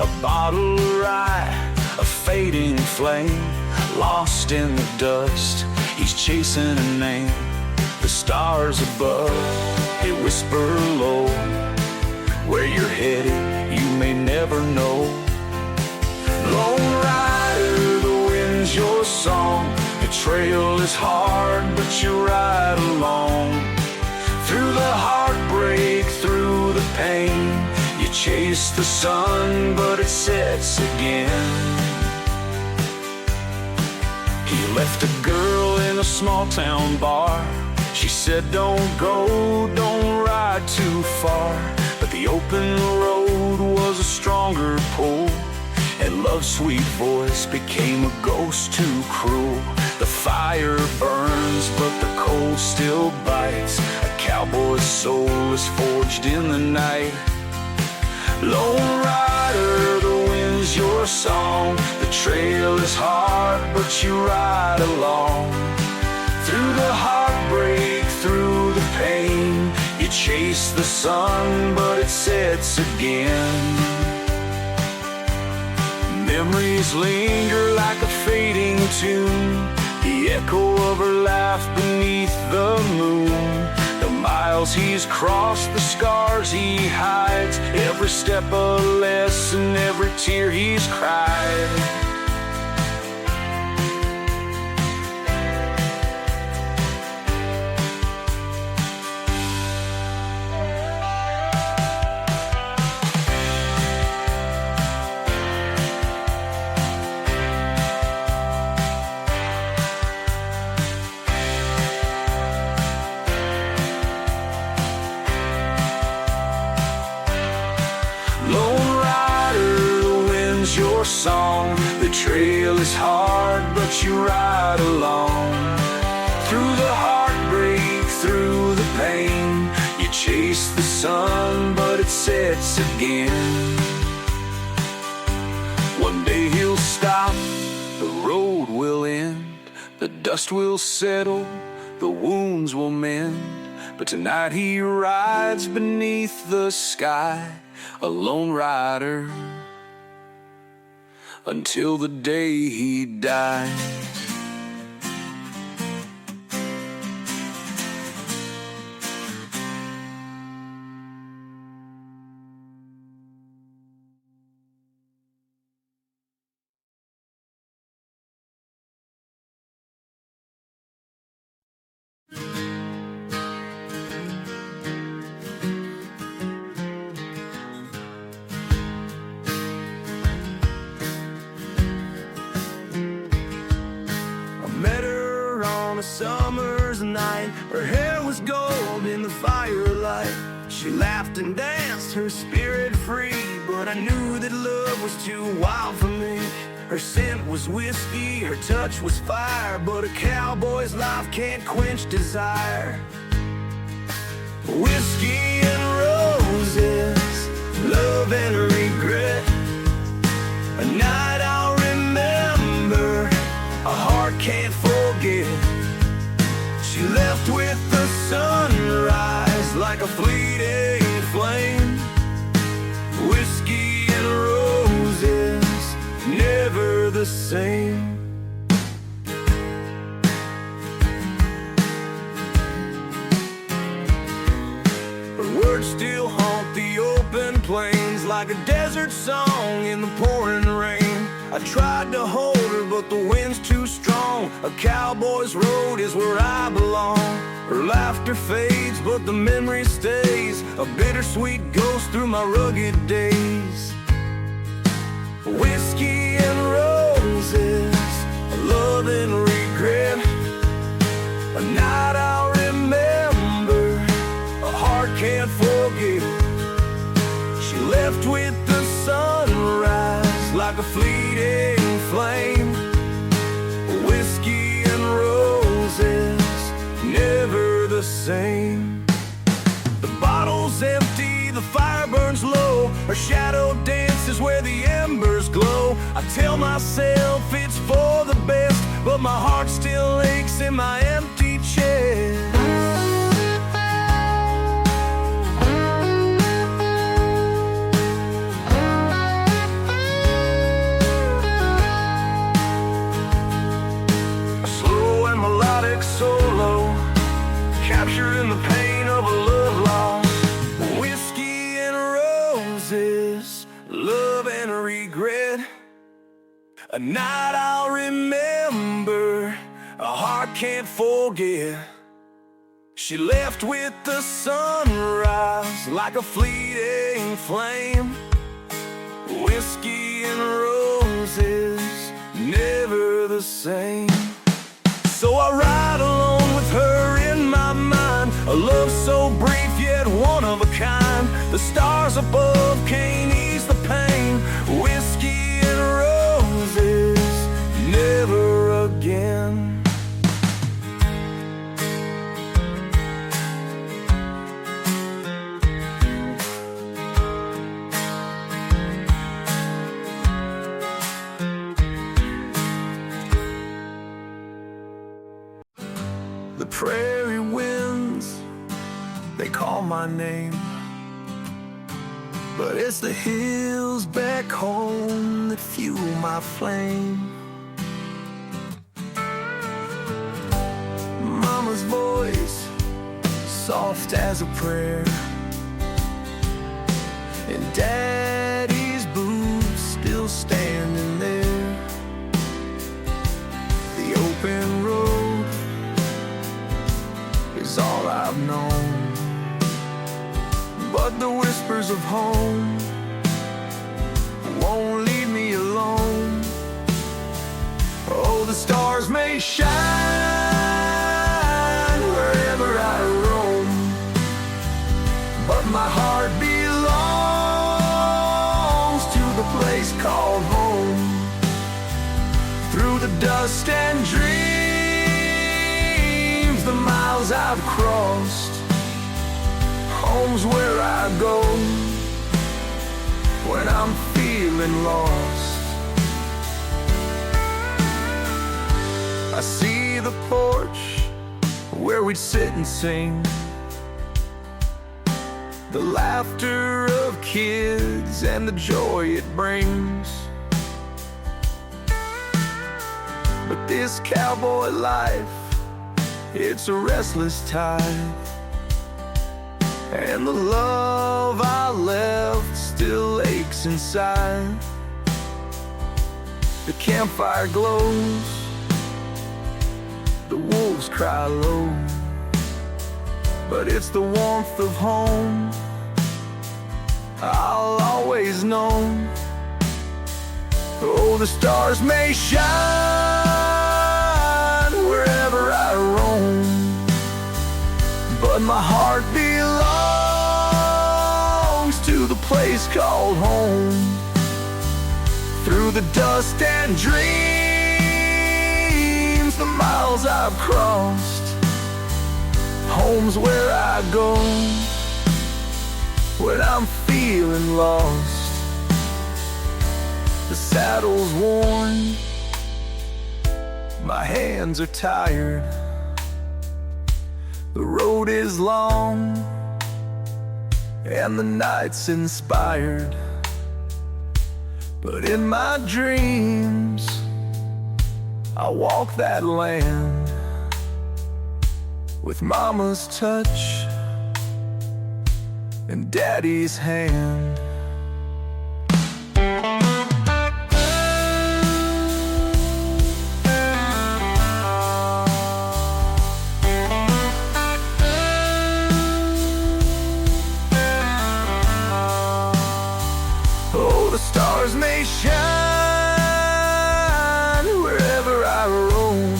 A bottle of rye, a fading flame, lost in the dust, he's chasing a name. The stars above, they whisper low, where you're headed, you may never know. Lone rider, the wind's your song, the trail is hard, but you ride along. Through the heartbreak, through the pain, you chase the sun, but it sets again. He left a girl in a small town bar. She said, don't go, don't ride too far. But the open road was a stronger pull, and love's sweet voice became a ghost too cruel. The fire burns, but the cold still bites. A cowboy's soul is forged in the night. Lone rider, the wind's your song, the trail is hard, but you ride along. Through the heartbreak, through the pain, you chase the sun, but it sets again. Memories linger like a fading tune, the echo of her laugh beneath the moon. The miles he's crossed, the scars he hides, every step a lesson, every tear he's cried. Your song, the trail is hard, but you ride along. Through the heartbreak, through the pain, you chase the sun, but it sets again. One day he'll stop, the road will end, the dust will settle, the wounds will mend. But tonight he rides beneath the sky, a lone rider, until the day he dies. a summer's night. Her hair was gold in the firelight. She laughed and danced, her spirit free, but I knew that love was too wild for me. Her scent was whiskey, her touch was fire, but a cowboy's life can't quench desire. Whiskey and roses, love and regret. A night I'll remember, a heart can't forget. She left with the sunrise like a fleeting flame. Whiskey and roses, never the same. Her words still haunt the open plains like a desert song in the pouring rain. I tried to hold her, but the wind's too strong. A cowboy's road is where I belong. Her laughter fades, but the memory stays, a bittersweet ghost through my rugged days. Whiskey and roses, love and regret. A night I'll remember, a heart can't forget. She left with the sunrise like a fleeting flame. Whiskey and roses, never the same. The bottle's empty, the fire burns low. Her shadow dances where the embers glow. I tell myself it's for the best, but my heart still aches in my empty chest. Solo, capturing the pain of a love lost. Whiskey and roses, love and regret. A night I'll remember, a heart can't forget. She left with the sunrise like a fleeting flame. Whiskey and roses, never the same. So I ride alone with her in my mind, a love so brief yet one of a kind. The stars above can't ease the pain. Whiskey and roses, never again. The prairie winds, they call my name, but it's the hills back home that fuel my flame. Mama's voice, soft as a prayer, and Daddy's boots still standing there. The open road is all I've known, but the whispers of home won't leave me alone. Oh, the stars may shine wherever I roam, but my heart belongs to the place called home. Through the dust and dreams, the miles I've crossed, home's where I go when I'm feeling lost. I see the porch where we'd sit and sing, the laughter of kids and the joy it brings. But this cowboy life, it's a restless tide, and the love I left still aches inside. The campfire glows, the wolves cry low, but it's the warmth of home I'll always know. Oh, the stars may shine wherever I roam, place called home. Through the dust and dreams, the miles I've crossed, home's where I go when I'm feeling lost. The saddle's worn, my hands are tired, the road is long, and the night's inspired. But in my dreams, I walk that land with Mama's touch and Daddy's hand. Oh, the stars may shine wherever I roam.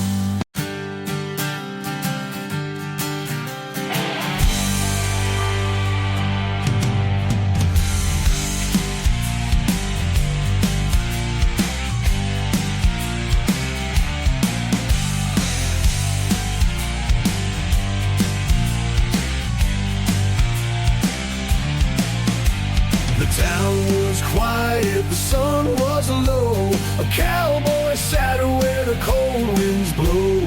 The town was quiet, the sun was low. A cowboy sat where the cold winds blow.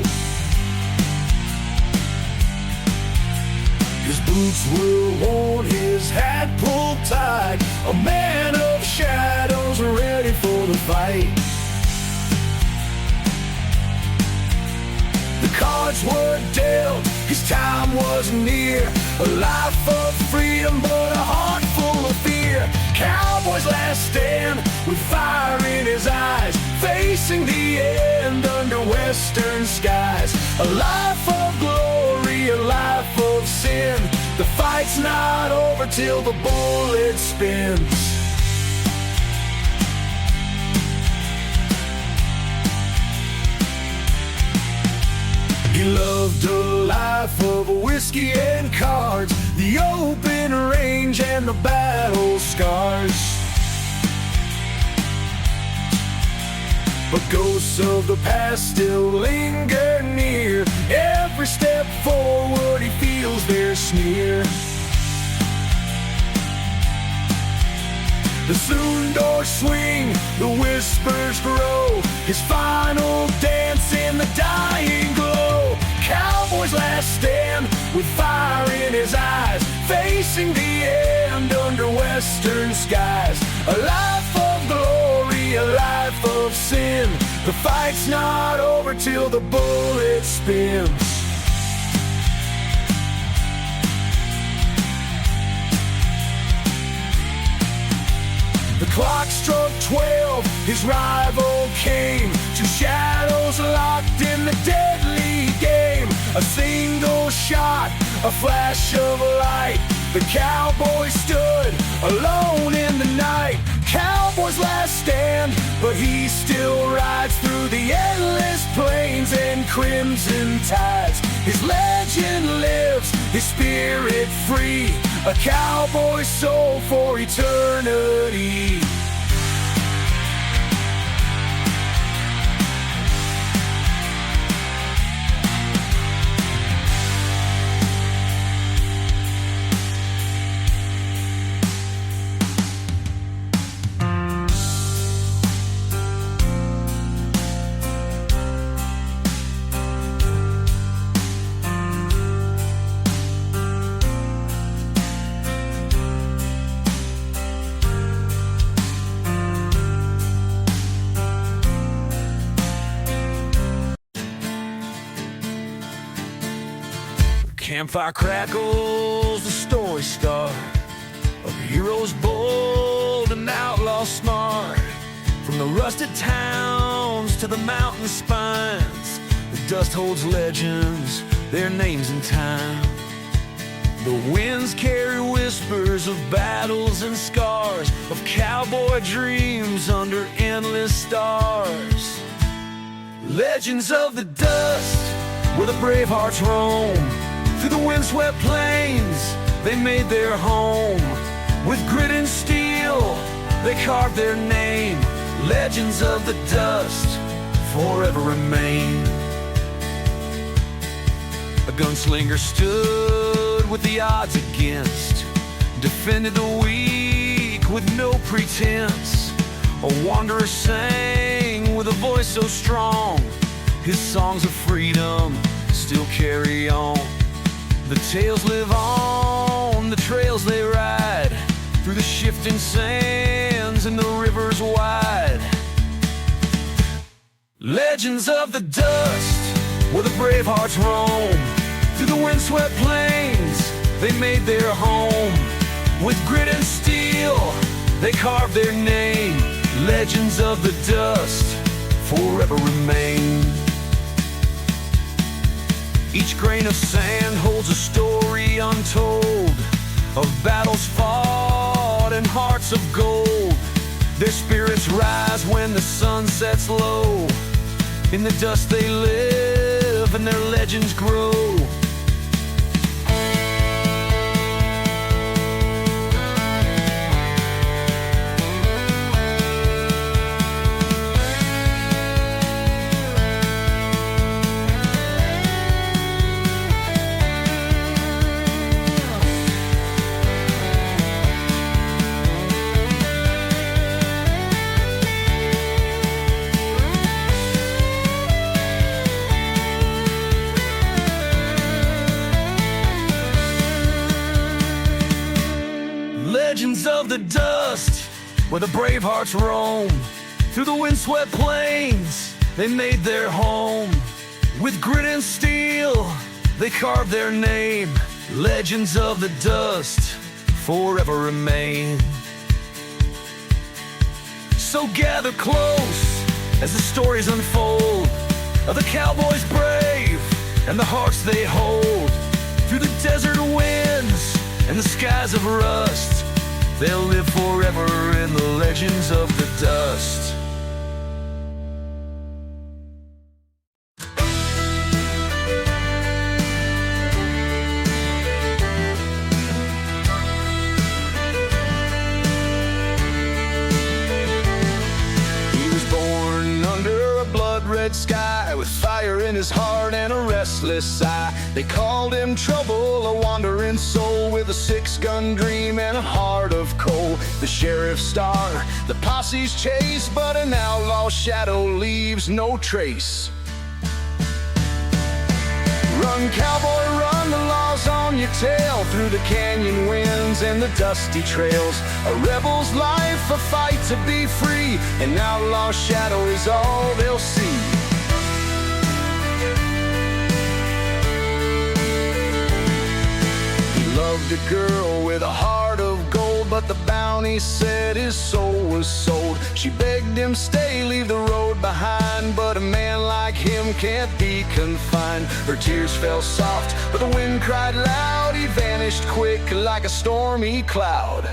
His boots were worn, his hat pulled tight. A man of shadows ready for the fight. The cards were dealt, his time was near. A life of freedom, but a heart full of fear. Cowboy's last stand, with fire in his eyes, facing the end under western skies. A life of glory, a life of sin. The fight's not over till the bullet spins. He loved a life of whiskey and cards, the open range and the battle scars. But ghosts of the past still linger near. Every step forward he feels their sneer. The saloon doors swing, the whispers grow. His final dance in the dying glow. Cowboy's last stand, with fire in his eyes, facing the end under western skies. A life of glory, a life of sin. The fight's not over till the bullet spins. The clock struck 12, his rival came. Two shadows locked in the deadly game. A single shot, a flash of light. The cowboy stood alone in the night. Cowboy's last stand, but he still rides through the endless plains and crimson tides. His legend lives, his spirit free. A cowboy's soul for eternity. Campfire crackles, the story start of heroes bold and outlaws smart. From the rusted towns to the mountain spines, the dust holds legends, their names in time. The winds carry whispers of battles and scars, of cowboy dreams under endless stars. Legends of the dust, where the brave hearts roam. Through the windswept plains, they made their home. With grit and steel, they carved their name. Legends of the dust forever remain. A gunslinger stood with the odds against, defended the weak with no pretense. A wanderer sang with a voice so strong, his songs of freedom still carry on. The tales live on, the trails they ride, through the shifting sands and the rivers wide. Legends of the dust, where the brave hearts roam. Through the windswept plains, they made their home. With grit and steel, they carved their name. Legends of the dust forever remain. Each grain of sand holds a story untold, of battles fought and hearts of gold. Their spirits rise when the sun sets low. In the dust they live and their legends grow. Legends of the dust, where the brave hearts roam. Through the windswept plains, they made their home. With grit and steel, they carved their name. Legends of the dust forever remain. So gather close as the stories unfold of the cowboys brave and the hearts they hold. Through the desert winds and the skies of rust, they'll live forever in the legends of the dust. He was born under a blood-red sky, with fire in his heart and a restless sigh. They called him trouble, a wandering soul with a six-gun dream and a heart of coal. The sheriff's star, the posse's chase, but an outlaw shadow leaves no trace. Run, cowboy, run, the law's on your tail. Through the canyon winds and the dusty trails, a rebel's life, a fight to be free. An outlaw shadow is all they'll see. Loved a girl with a heart of gold, but the bounty said his soul was sold. She begged him stay, leave the road behind, but a man like him can't be confined. Her tears fell soft, but the wind cried loud. He vanished quick like a stormy cloud.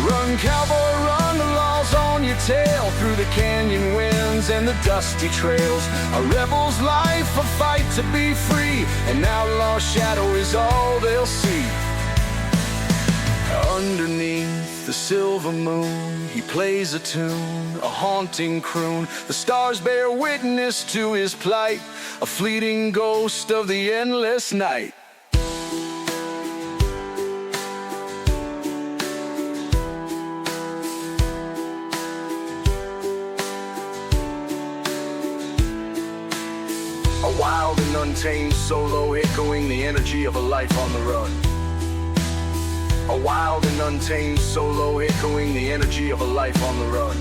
Run, cowboy, run, the law's on your tail. Through the canyon winds and the dusty trails, a rebel's life, a fight to be free. An outlaw shadow is all they'll see. Underneath the silver moon, he plays a tune, a haunting croon. The stars bear witness to his plight, a fleeting ghost of the endless night. A wild and untamed solo, echoing the energy of a life on the run. A wild and untamed solo, echoing the energy of a life on the run.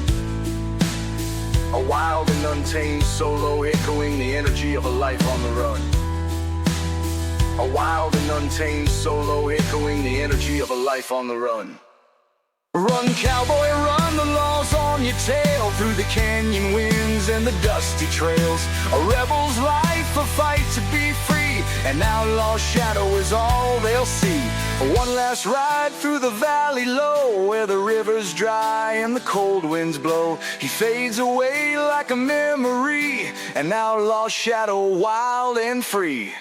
A wild and untamed solo, echoing the energy of a life on the run. A wild and untamed solo, echoing the energy of a life on the run. Run, cowboy, run, the law's on your tail. Through the canyon winds and the dusty trails, a rebel's life, a fight to be free. An outlaw shadow is all they'll see. One last ride through the valley low, where the river's dry and the cold winds blow. He fades away like a memory, an outlaw shadow, wild and free.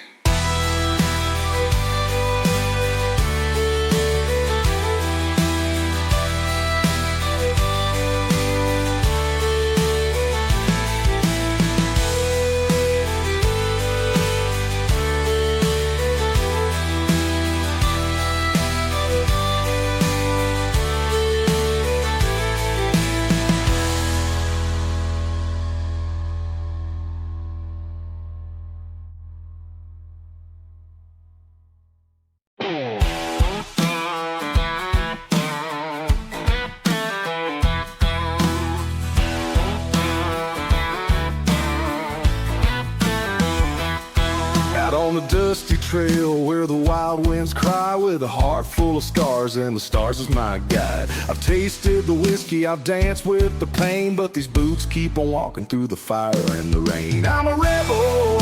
on a dusty trail where the wild winds cry, with a heart full of scars and the stars as my guide. I've tasted the whiskey, I've danced with the pain, but these boots keep on walking through the fire and the rain. I'm a rebel,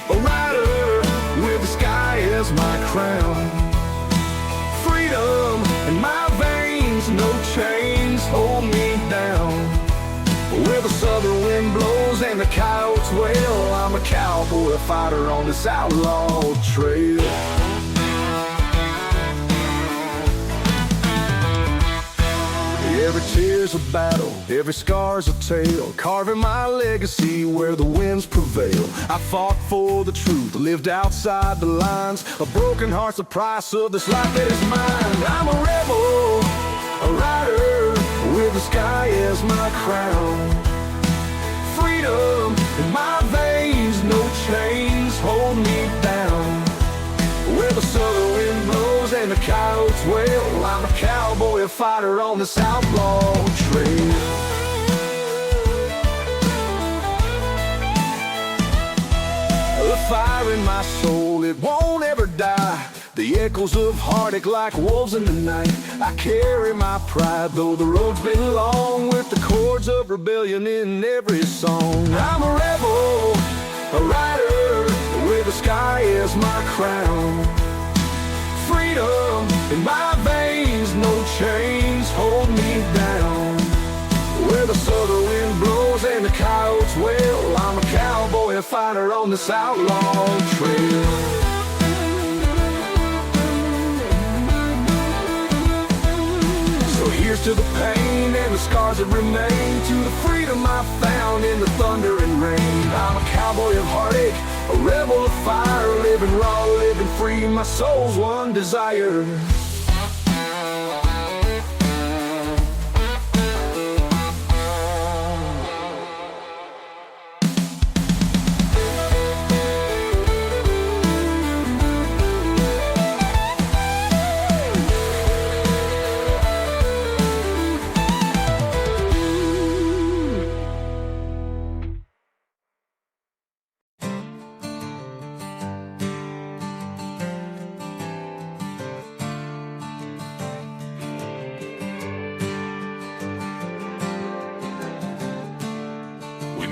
a rider, with the sky as my crown. Freedom in my veins, no chains hold me down. Where the southern wind blows and the coyotes wail, I'm a cowboy, a fighter on this outlaw trail. Every tear's a battle, every scar's a tale, carving my legacy where the winds prevail. I fought for the truth, lived outside the lines, a broken heart's the price of this life that is mine. I'm a rebel, a rider, with the sky as my crown. Freedom in my veins, no chains hold me down. Where the southern wind blows and the coyotes wail, I'm a cowboy, a fighter on this outlaw trail. The fire in my soul, it won't ever die. The echoes of heartache like wolves in the night. I carry my pride, though the road's been long, with the chords of rebellion in every song. I'm a rebel, a rider, with the sky as my crown. Freedom in my veins, no chains hold me down. Where the southern wind blows and the coyotes wail, I'm a cowboy, a fighter on this outlaw trail. Here's to the pain and the scars that remain, to the freedom I found in the thunder and rain. I'm a cowboy of heartache, a rebel of fire, living raw, living free, my soul's one desire.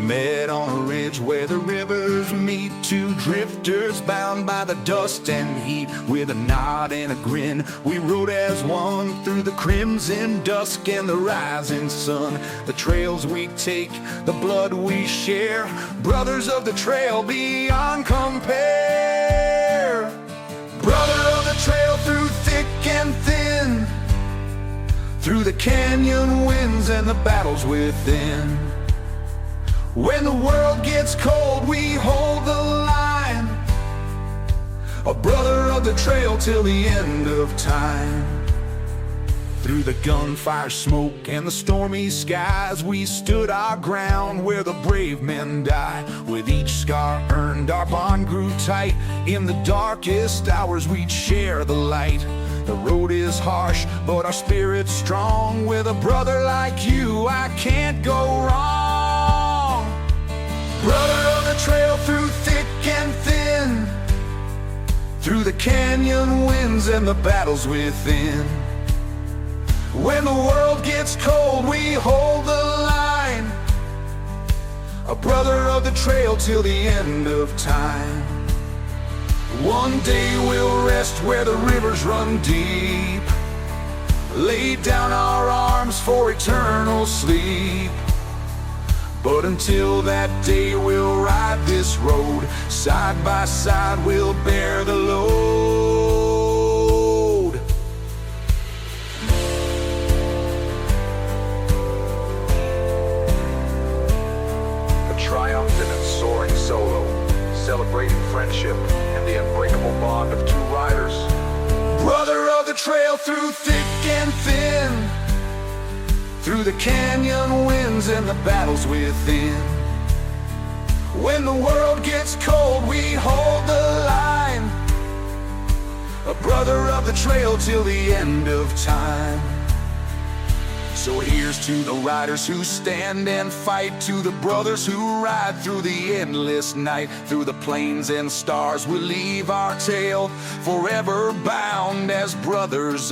Met on a ridge where the rivers meet, two drifters bound by the dust and heat. With a nod and a grin, we rode as one through the crimson dusk and the rising sun. The trails we take, the blood we share, brothers of the trail beyond compare. Brother of the trail through thick and thin, through the canyon winds and the battles within. When the world gets cold, we hold the line, a brother of the trail till the end of time. Through the gunfire smoke and the stormy skies, we stood our ground where the brave men die. With each scar earned, our bond grew tight. In the darkest hours, we'd share the light. The road is harsh, but our spirit's strong. With a brother like you, I can't go wrong. Brother of the trail through thick and thin, through the canyon winds and the battles within. When the world gets cold, we hold the line, a brother of the trail till the end of time. One day we'll rest where the rivers run deep, lay down our arms for eternal sleep. But until that day, we'll ride this road, side by side we'll bear the load. A triumphant and soaring solo, celebrating friendship and the unbreakable bond of two riders. Brother of the trail through thick and thin, through the canyon winds and the battles within. When the world gets cold, we hold the line, a brother of the trail till the end of time. So here's to the riders who stand and fight, to the brothers who ride through the endless night. Through the plains and stars we'll leave our tale, forever bound as brothers of